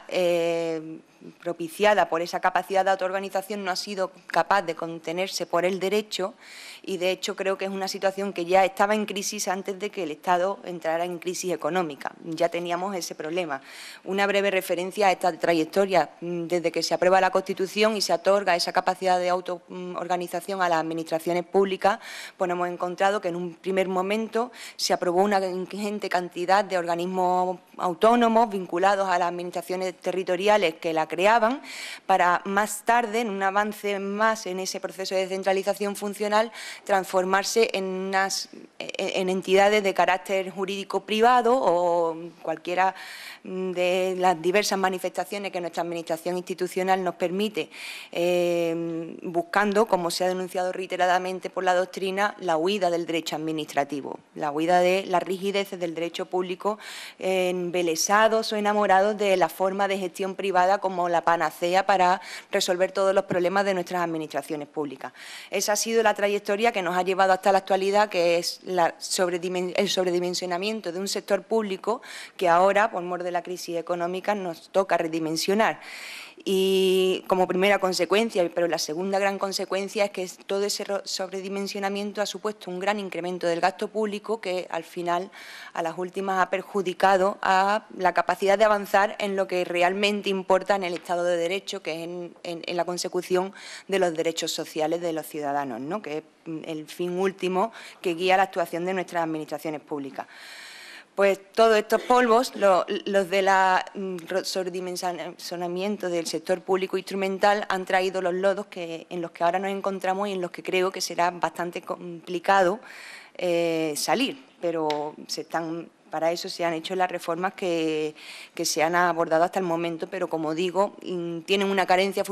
propiciada por esa capacidad de autoorganización no ha sido capaz de contenerse por el derecho y, de hecho, creo que es una situación que ya estaba en crisis antes de que el Estado entrara en crisis económica. Ya teníamos ese problema. Una breve referencia a esta trayectoria. Desde que se aprueba la Constitución y se otorga esa capacidad de autoorganización a las administraciones públicas, pues hemos encontrado que en un primer momento se aprobó una ingente cantidad de organismos autónomos vinculados a las administraciones territoriales que la creaban, para más tarde, en un avance más en ese proceso de descentralización funcional, transformarse en entidades de carácter jurídico privado o cualquiera de las diversas manifestaciones que nuestra administración institucional nos permite, buscando, como se ha denunciado reiteradamente por la doctrina, la huida del derecho administrativo, la huida de las rigideces del derecho público, embelesados o enamorados de la forma de gestión privada como la panacea para resolver todos los problemas de nuestras administraciones públicas. Esa ha sido la trayectoria que nos ha llevado hasta la actualidad, que es el sobredimensionamiento de un sector público que ahora, por mor de la crisis económica, nos toca redimensionar. Y como primera consecuencia, pero la segunda gran consecuencia es que todo ese sobredimensionamiento ha supuesto un gran incremento del gasto público que al final, a las últimas, ha perjudicado a la capacidad de avanzar en lo que realmente importa en el Estado de Derecho, que es en la consecución de los derechos sociales de los ciudadanos, ¿no?, que es el fin último que guía la actuación de nuestras administraciones públicas. Pues todos estos polvos, los de la sobredimensionamiento del sector público instrumental, han traído los lodos en los que ahora nos encontramos y en los que creo que será bastante complicado salir, pero para eso se han hecho las reformas que se han abordado hasta el momento, pero, como digo, tienen una carencia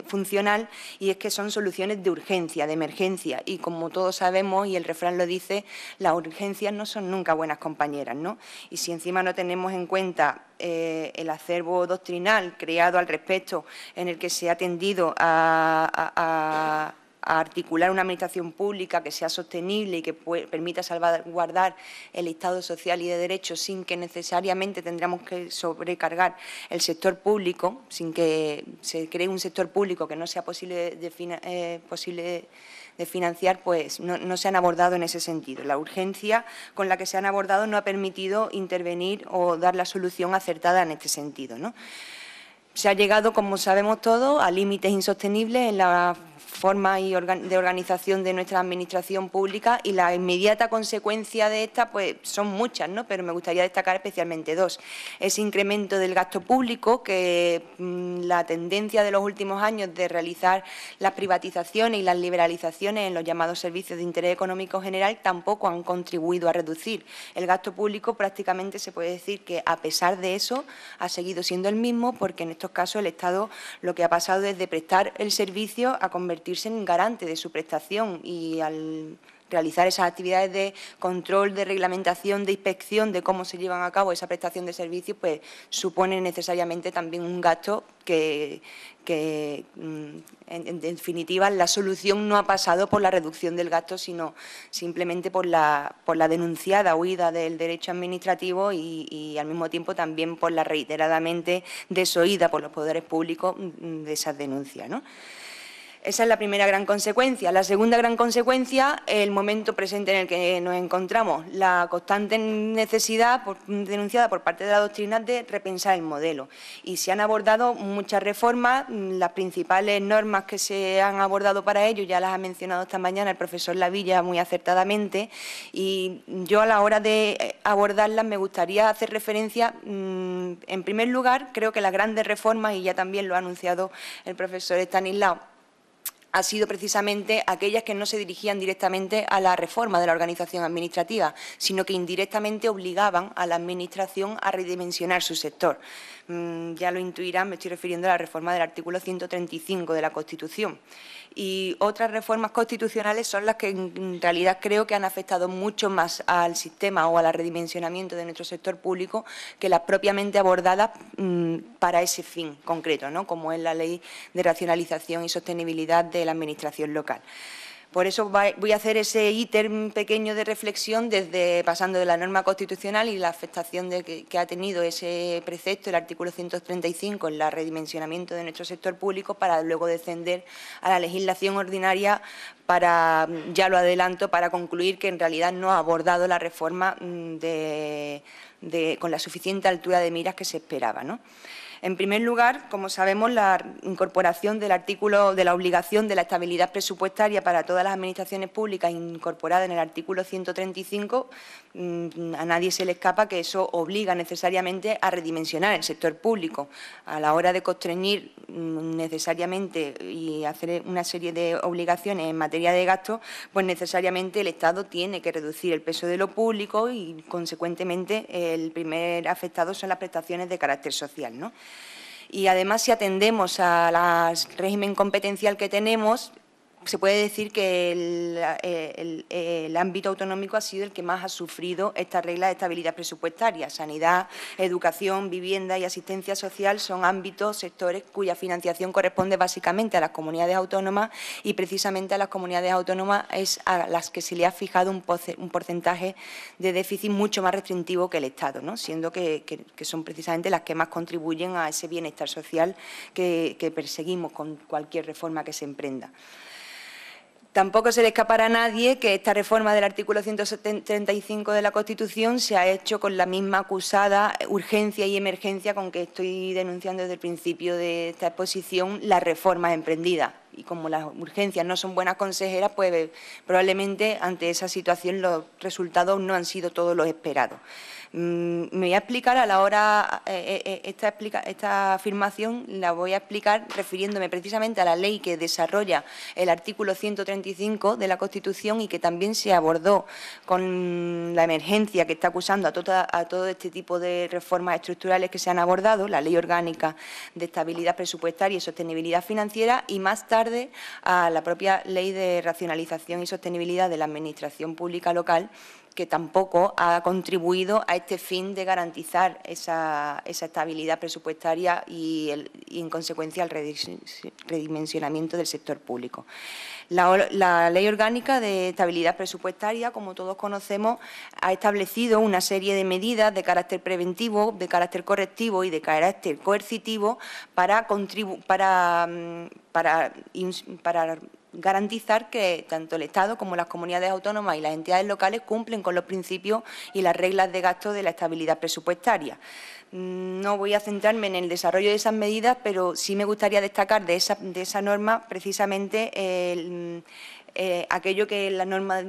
funcional, y es que son soluciones de urgencia, de emergencia, y como todos sabemos, y el refrán lo dice, las urgencias no son nunca buenas compañeras, ¿no? Y si encima no tenemos en cuenta el acervo doctrinal creado al respecto, en el que se ha tendido a articular una administración pública que sea sostenible y que permita salvaguardar el Estado social y de derecho sin que necesariamente tendríamos que sobrecargar el sector público, sin que se cree un sector público que no sea posible de financiar, pues no se han abordado en ese sentido. La urgencia con la que se han abordado no ha permitido intervenir o dar la solución acertada en este sentido, ¿no? Se ha llegado, como sabemos todos, a límites insostenibles en la forma de organización de nuestra administración pública y la inmediata consecuencia de esta pues son muchas, ¿no? Pero me gustaría destacar especialmente dos. Ese incremento del gasto público, que la tendencia de los últimos años de realizar las privatizaciones y las liberalizaciones en los llamados servicios de interés económico general tampoco han contribuido a reducir el gasto público. Prácticamente se puede decir que, a pesar de eso, ha seguido siendo el mismo, porque en estos casos el Estado lo que ha pasado es de prestar el servicio a convertirse en garante de su prestación, y al realizar esas actividades de control, de reglamentación, de inspección de cómo se llevan a cabo esa prestación de servicios, pues supone necesariamente también un gasto que en definitiva la solución no ha pasado por la reducción del gasto, sino simplemente por la denunciada huida del derecho administrativo y al mismo tiempo también por la reiteradamente desoída por los poderes públicos de esas denuncias, ¿no? Esa es la primera gran consecuencia. La segunda gran consecuencia, el momento presente en el que nos encontramos, la constante necesidad denunciada por parte de la doctrina de repensar el modelo. Y se han abordado muchas reformas. Las principales normas que se han abordado para ello ya las ha mencionado esta mañana el profesor Lavilla muy acertadamente, y yo, a la hora de abordarlas, me gustaría hacer referencia, en primer lugar, creo que las grandes reformas, y ya también lo ha anunciado el profesor Estanislao, ha sido precisamente aquellas que no se dirigían directamente a la reforma de la organización administrativa, sino que indirectamente obligaban a la Administración a redimensionar su sector. Ya lo intuirán, me estoy refiriendo a la reforma del artículo 135 de la Constitución. Y otras reformas constitucionales son las que en realidad creo que han afectado mucho más al sistema o al redimensionamiento de nuestro sector público que las propiamente abordadas para ese fin concreto, ¿no? Como es la Ley de Racionalización y Sostenibilidad de la Administración Local. Por eso voy a hacer ese íter pequeño de reflexión, pasando de la norma constitucional y la afectación que ha tenido ese precepto, el artículo 135, en el redimensionamiento de nuestro sector público, para luego descender a la legislación ordinaria para, ya lo adelanto, para concluir que en realidad no ha abordado la reforma con la suficiente altura de miras que se esperaba, ¿no? En primer lugar, como sabemos, la incorporación del artículo de la obligación de la estabilidad presupuestaria para todas las administraciones públicas, incorporada en el artículo 135, a nadie se le escapa que eso obliga necesariamente a redimensionar el sector público. A la hora de constreñir necesariamente y hacer una serie de obligaciones en materia de gasto, pues necesariamente el Estado tiene que reducir el peso de lo público y, consecuentemente, el primer afectado son las prestaciones de carácter social, ¿no? Y además, si atendemos al régimen competencial que tenemos, se puede decir que el ámbito autonómico ha sido el que más ha sufrido esta regla de estabilidad presupuestaria. Sanidad, educación, vivienda y asistencia social son ámbitos, sectores cuya financiación corresponde básicamente a las comunidades autónomas, y precisamente a las comunidades autónomas es a las que se le ha fijado un porcentaje de déficit mucho más restrictivo que el Estado, ¿no? Siendo que son precisamente las que más contribuyen a ese bienestar social que perseguimos con cualquier reforma que se emprenda. Tampoco se le escapará a nadie que esta reforma del artículo 135 de la Constitución se ha hecho con la misma acusada urgencia y emergencia con que estoy denunciando desde el principio de esta exposición las reformas emprendidas. Y como las urgencias no son buenas consejeras, pues probablemente ante esa situación los resultados no han sido todos los esperados. Me voy a explicar a la hora, esta afirmación la voy a explicar refiriéndome precisamente a la ley que desarrolla el artículo 135 de la Constitución y que también se abordó con la emergencia que está acusando a todo este tipo de reformas estructurales que se han abordado, la Ley Orgánica de Estabilidad Presupuestaria y Sostenibilidad Financiera, y más tarde tarde a la propia Ley de Racionalización y Sostenibilidad de la Administración Pública Local, que tampoco ha contribuido a este fin de garantizar esa estabilidad presupuestaria y en consecuencia, el redimensionamiento del sector público. La Ley Orgánica de Estabilidad Presupuestaria, como todos conocemos, ha establecido una serie de medidas de carácter preventivo, de carácter correctivo y de carácter coercitivo para garantizar que tanto el Estado como las comunidades autónomas y las entidades locales cumplen con los principios y las reglas de gasto de la estabilidad presupuestaria. No voy a centrarme en el desarrollo de esas medidas, pero sí me gustaría destacar de esa norma precisamente aquello que la norma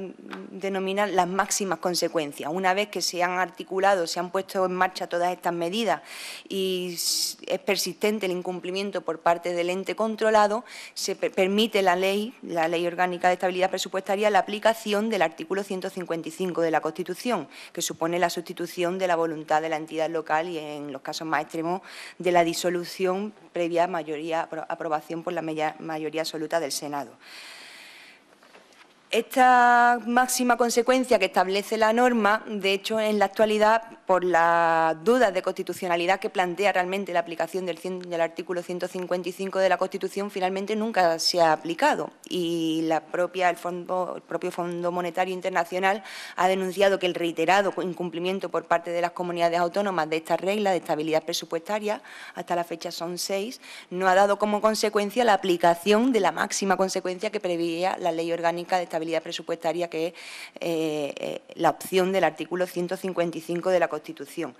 denomina las máximas consecuencias. Una vez que se han articulado, se han puesto en marcha todas estas medidas y es persistente el incumplimiento por parte del ente controlado, se permite la Ley Orgánica de Estabilidad Presupuestaria, la aplicación del artículo 155 de la Constitución, que supone la sustitución de la voluntad de la entidad local y, en los casos más extremos, de la disolución previa aprobación por la mayoría absoluta del Senado. Esta máxima consecuencia que establece la norma, de hecho, en la actualidad, por las dudas de constitucionalidad que plantea realmente la aplicación del artículo 155 de la Constitución, finalmente nunca se ha aplicado. Y el propio Fondo Monetario Internacional ha denunciado que el reiterado incumplimiento por parte de las comunidades autónomas de esta regla de estabilidad presupuestaria, hasta la fecha son 6, no ha dado como consecuencia la aplicación de la máxima consecuencia que preveía la Ley Orgánica de Estabilidad Presupuestaria, que es la opción del artículo 155 de la Constitución.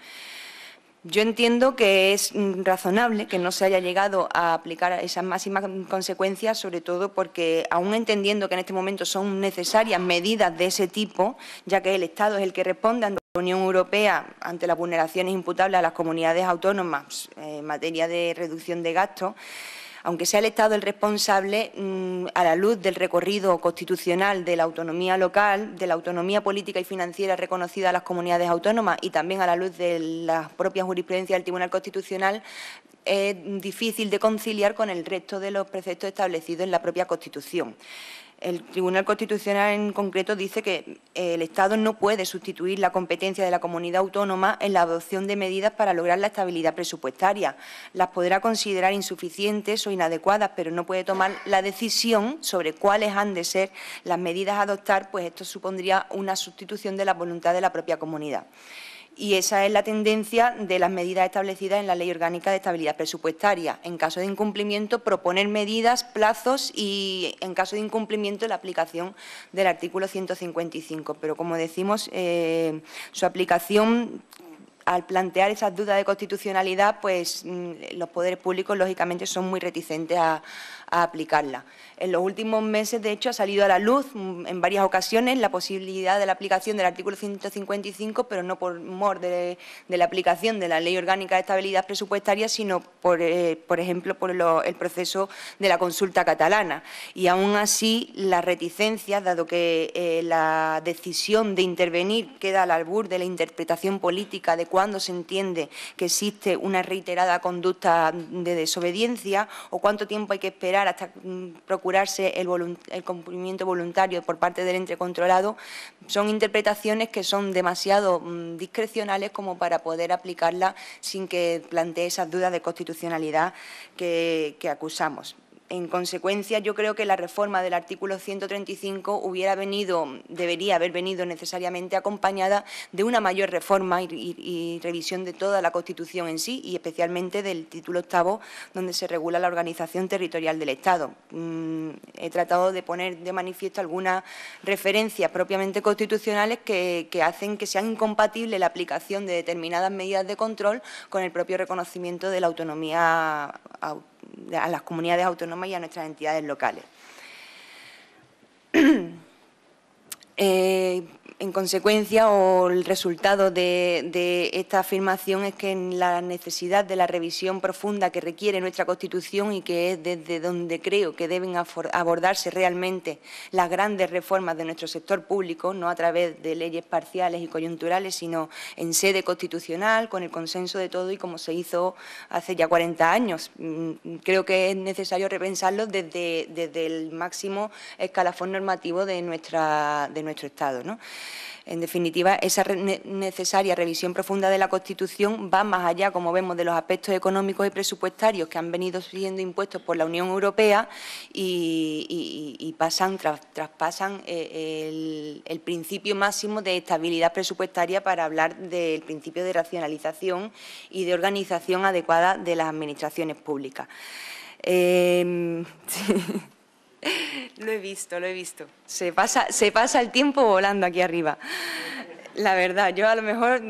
Yo entiendo que es razonable que no se haya llegado a aplicar esas máximas consecuencias, sobre todo porque, aún entendiendo que en este momento son necesarias medidas de ese tipo, ya que el Estado es el que responde ante la Unión Europea ante las vulneraciones imputables a las comunidades autónomas en materia de reducción de gastos, aunque sea el Estado el responsable, a la luz del recorrido constitucional de la autonomía local, de la autonomía política y financiera reconocida a las comunidades autónomas y también a la luz de la propia jurisprudencia del Tribunal Constitucional, es difícil de conciliar con el resto de los preceptos establecidos en la propia Constitución. El Tribunal Constitucional en concreto dice que el Estado no puede sustituir la competencia de la comunidad autónoma en la adopción de medidas para lograr la estabilidad presupuestaria. Las podrá considerar insuficientes o inadecuadas, pero no puede tomar la decisión sobre cuáles han de ser las medidas a adoptar, pues esto supondría una sustitución de la voluntad de la propia comunidad. Y esa es la tendencia de las medidas establecidas en la Ley Orgánica de Estabilidad Presupuestaria. En caso de incumplimiento, proponer medidas, plazos y, en caso de incumplimiento, la aplicación del artículo 155. Pero, como decimos, su aplicación, al plantear esas dudas de constitucionalidad, pues los poderes públicos, lógicamente, son muy reticentes a aplicarla. En los últimos meses, de hecho, ha salido a la luz en varias ocasiones la posibilidad de la aplicación del artículo 155, pero no por mor de la aplicación de la Ley Orgánica de Estabilidad Presupuestaria, sino, por ejemplo, por el proceso de la consulta catalana. Y aún así, las reticencias, dado que la decisión de intervenir queda al albur de la interpretación política de cuándo se entiende que existe una reiterada conducta de desobediencia o cuánto tiempo hay que esperar hasta procurarse el cumplimiento voluntario por parte del ente controlado, son interpretaciones que son demasiado discrecionales como para poder aplicarlas sin que plantee esas dudas de constitucionalidad que acusamos. En consecuencia, yo creo que la reforma del artículo 135 debería haber venido necesariamente acompañada de una mayor reforma y revisión de toda la Constitución en sí, y especialmente del título 8, donde se regula la organización territorial del Estado. He tratado de poner de manifiesto algunas referencias propiamente constitucionales que hacen que sean incompatibles la aplicación de determinadas medidas de control con el propio reconocimiento de la autonomía a las comunidades autónomas y a nuestras entidades locales. en consecuencia, o el resultado de esta afirmación es que la necesidad de la revisión profunda que requiere nuestra Constitución y que es desde donde creo que deben abordarse realmente las grandes reformas de nuestro sector público, no a través de leyes parciales y coyunturales, sino en sede constitucional, con el consenso de todo y como se hizo hace ya 40 años. Creo que es necesario repensarlo desde el máximo escalafón normativo de nuestro Estado, ¿no? En definitiva, esa necesaria revisión profunda de la Constitución va más allá, como vemos, de los aspectos económicos y presupuestarios que han venido siendo impuestos por la Unión Europea y traspasan el principio máximo de estabilidad presupuestaria para hablar del principio de racionalización y de organización adecuada de las administraciones públicas. Lo he visto. Se pasa el tiempo volando aquí arriba. La verdad, yo a lo mejor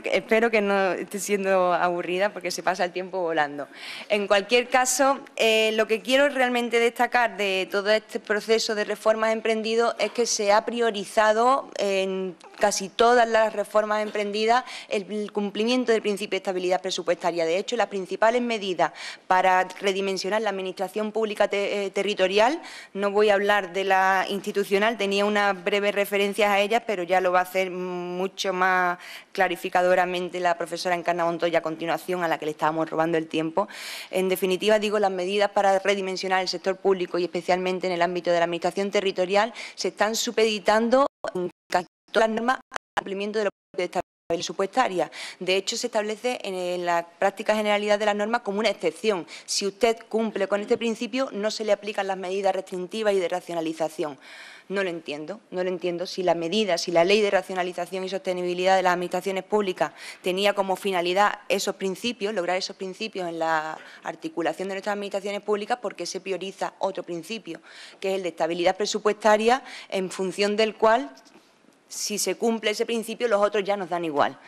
espero que no esté siendo aburrida porque se pasa el tiempo volando. En cualquier caso, lo que quiero realmente destacar de todo este proceso de reformas emprendido es que se ha priorizado en casi todas las reformas emprendidas el cumplimiento del principio de estabilidad presupuestaria. De hecho, las principales medidas para redimensionar la administración pública territorial, no voy a hablar de la institucional, tenía unas breves referencias a ellas, pero ya lo va a hacer mucho más clarificadoramente la profesora Encarna Montoya a continuación, a la que le estábamos robando el tiempo. En definitiva, digo, las medidas para redimensionar el sector público y especialmente en el ámbito de la administración territorial se están supeditando en casi todas las normas al cumplimiento de los principios de estabilidad presupuestaria. De hecho, se establece en la práctica generalidad de las normas como una excepción. Si usted cumple con este principio, no se le aplican las medidas restrictivas y de racionalización. No lo entiendo si la medida, si la Ley de Racionalización y Sostenibilidad de las Administraciones Públicas tenía como finalidad esos principios, lograr esos principios en la articulación de nuestras administraciones públicas, porque se prioriza otro principio, que es el de estabilidad presupuestaria, en función del cual, si se cumple ese principio, los otros ya nos dan igual.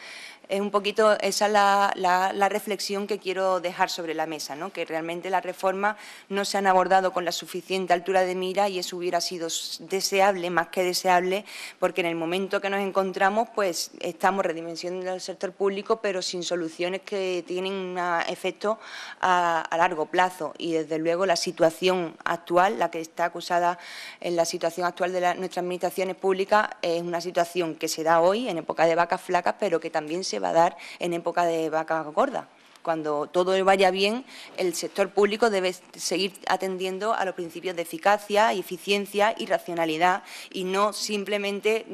Es un poquito esa la reflexión que quiero dejar sobre la mesa, ¿no? Que realmente las reformas no se han abordado con la suficiente altura de mira y eso hubiera sido deseable, más que deseable, porque en el momento que nos encontramos, pues estamos redimensionando el sector público, pero sin soluciones que tienen un efecto a largo plazo. Y desde luego la situación actual, la que está acusada en la situación actual de nuestras administraciones públicas, es una situación que se da hoy en época de vacas flacas, pero que también se va a dar en época de vaca gorda. Cuando todo vaya bien, el sector público debe seguir atendiendo a los principios de eficacia, eficiencia y racionalidad y no simplemente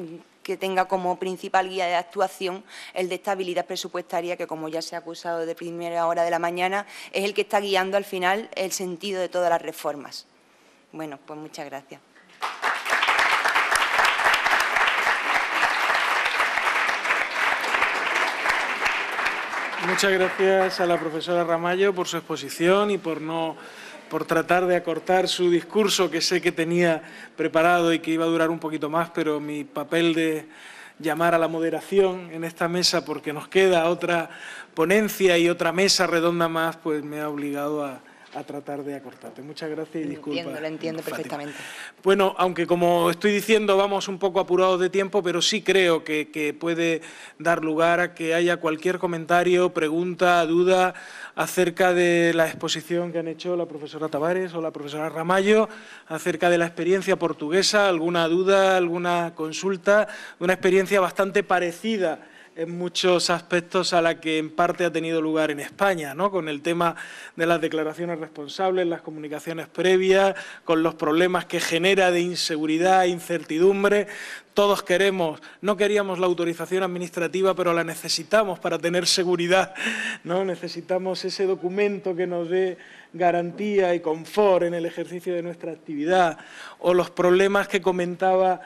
que tenga como principal guía de actuación el de estabilidad presupuestaria, que como ya se ha acusado de primera hora de la mañana, es el que está guiando al final el sentido de todas las reformas. Bueno, pues muchas gracias. Muchas gracias a la profesora Ramallo por su exposición y por tratar de acortar su discurso, que sé que tenía preparado y que iba a durar un poquito más, pero mi papel de llamar a la moderación en esta mesa, porque nos queda otra ponencia y otra mesa redonda más, pues me ha obligado a tratar de acortarte. Muchas gracias y disculpa. Lo entiendo perfectamente. Bueno, aunque como estoy diciendo vamos un poco apurados de tiempo, pero sí creo que puede dar lugar a que haya cualquier comentario, pregunta, duda acerca de la exposición que han hecho la profesora Tavares o la profesora Ramallo, acerca de la experiencia portuguesa, alguna duda, alguna consulta, una experiencia bastante parecida en muchos aspectos a la que en parte ha tenido lugar en España, ¿no? Con el tema de las declaraciones responsables, las comunicaciones previas, con los problemas que genera de inseguridad e incertidumbre. Todos no queríamos la autorización administrativa, pero la necesitamos para tener seguridad, ¿no? Necesitamos ese documento que nos dé garantía y confort en el ejercicio de nuestra actividad, o los problemas que comentaba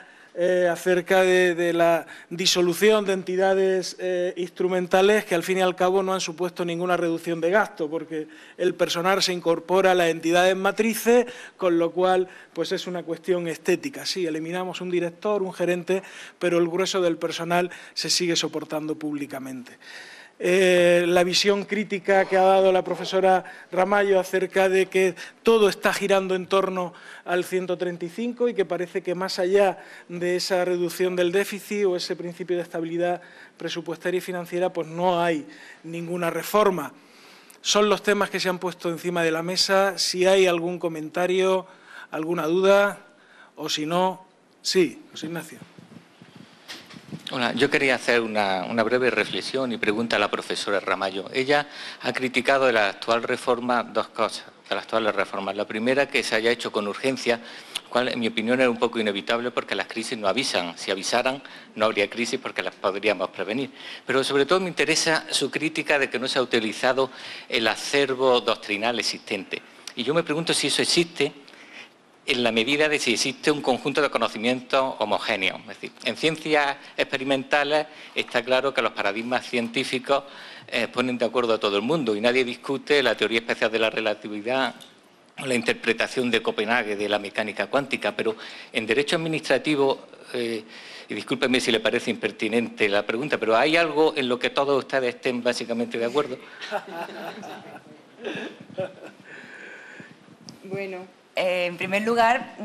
acerca de la disolución de entidades instrumentales que al fin y al cabo no han supuesto ninguna reducción de gasto, porque el personal se incorpora a las entidades matrices, con lo cual pues es una cuestión estética. Sí, eliminamos un director, un gerente, pero el grueso del personal se sigue soportando públicamente. la visión crítica que ha dado la profesora Ramallo acerca de que todo está girando en torno al 135 y que parece que más allá de esa reducción del déficit o ese principio de estabilidad presupuestaria y financiera, pues no hay ninguna reforma. Son los temas que se han puesto encima de la mesa. Si hay algún comentario, alguna duda, o si no, sí, José Ignacio. Hola, yo quería hacer una breve reflexión y pregunta a la profesora Ramallo. Ella ha criticado de la actual reforma dos cosas, de las actuales reformas. La primera, que se haya hecho con urgencia, cual en mi opinión era un poco inevitable porque las crisis no avisan. Si avisaran, no habría crisis porque las podríamos prevenir. Pero sobre todo me interesa su crítica de que no se ha utilizado el acervo doctrinal existente. Y yo me pregunto si eso existe en la medida de si existe un conjunto de conocimientos homogéneos. Es decir, en ciencias experimentales está claro que los paradigmas científicos ponen de acuerdo a todo el mundo y nadie discute la teoría especial de la relatividad o la interpretación de Copenhague de la mecánica cuántica, pero en derecho administrativo, y discúlpeme si le parece impertinente la pregunta, pero ¿hay algo en lo que todos ustedes estén básicamente de acuerdo? Bueno, en primer lugar,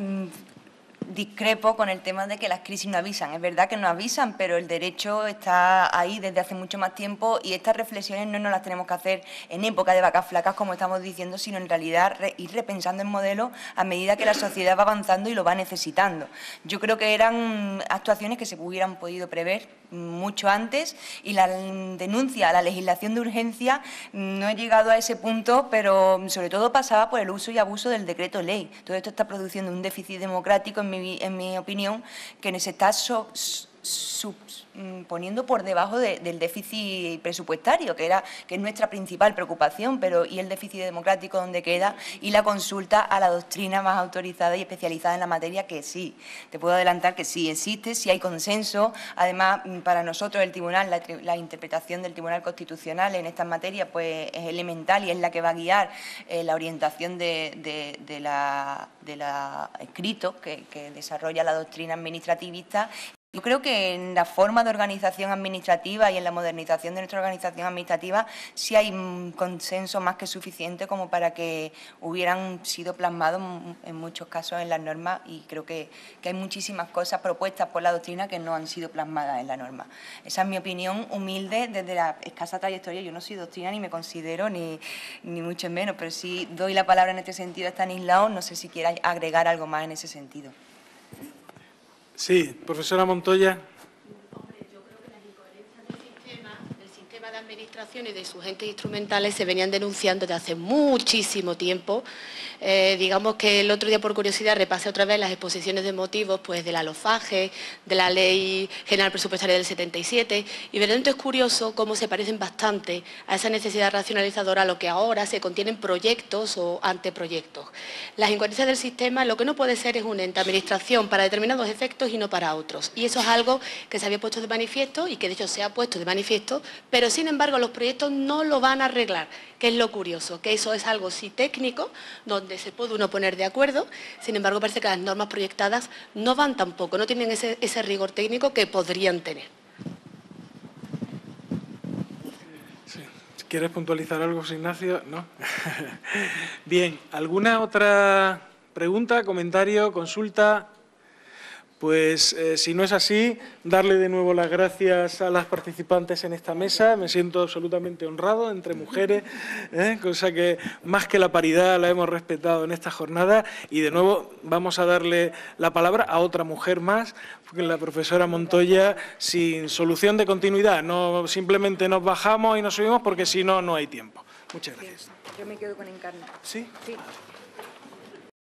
discrepo con el tema de que las crisis no avisan. Es verdad que no avisan, pero el derecho está ahí desde hace mucho más tiempo y estas reflexiones no nos las tenemos que hacer en época de vacas flacas, como estamos diciendo, sino en realidad ir repensando en modelos a medida que la sociedad va avanzando y lo va necesitando. Yo creo que eran actuaciones que se hubieran podido prever mucho antes y la denuncia a la legislación de urgencia no he llegado a ese punto, pero sobre todo pasaba por el uso y abuso del decreto ley. Todo esto está produciendo un déficit democrático, en mi opinión, que se está poniendo por debajo del déficit presupuestario, que es nuestra principal preocupación, pero y el déficit democrático donde queda, y la consulta a la doctrina más autorizada y especializada en la materia, que sí, te puedo adelantar que sí existe, sí hay consenso. Además, para nosotros el tribunal, la interpretación del Tribunal Constitucional en estas materias pues es elemental y es la que va a guiar la orientación de la escrito que desarrolla la doctrina administrativista. Yo creo que en la forma de organización administrativa y en la modernización de nuestra organización administrativa sí hay un consenso más que suficiente como para que hubieran sido plasmados en muchos casos en las normas, y creo que hay muchísimas cosas propuestas por la doctrina que no han sido plasmadas en la norma. Esa es mi opinión humilde desde la escasa trayectoria. Yo no soy doctrina ni me considero ni mucho menos, pero sí doy la palabra en este sentido a Estanislao. No sé si quiera agregar algo más en ese sentido. Sí, profesora Montoya. Hombre, yo creo que las incoherencias del sistema de administración y de sus entes instrumentales se venían denunciando desde hace muchísimo tiempo. Digamos que el otro día, por curiosidad, repasé otra vez las exposiciones de motivos pues, de la LOFAGE, de la Ley General Presupuestaria del 77, y verdaderamente es curioso cómo se parecen bastante a esa necesidad racionalizadora a lo que ahora se contienen proyectos o anteproyectos. Las incoherencias del sistema, lo que no puede ser es un ente administración para determinados efectos y no para otros. Y eso es algo que se había puesto de manifiesto y que de hecho se ha puesto de manifiesto, pero sin embargo los proyectos no lo van a arreglar, que es lo curioso, que eso es algo sí técnico, donde se puede uno poner de acuerdo. Sin embargo, parece que las normas proyectadas no van tampoco, no tienen ese rigor técnico que podrían tener. Sí. ¿Quieres puntualizar algo, Ignacio? ¿No? Bien, ¿alguna otra pregunta, comentario, consulta? Pues si no es así, darle de nuevo las gracias a las participantes en esta mesa. Me siento absolutamente honrado entre mujeres, cosa que más que la paridad la hemos respetado en esta jornada. Y de nuevo vamos a darle la palabra a otra mujer más, la profesora Montoya, sin solución de continuidad. No simplemente nos bajamos y nos subimos porque si no, no hay tiempo. Muchas gracias. Yo me quedo con Encarna. ¿Sí? Sí.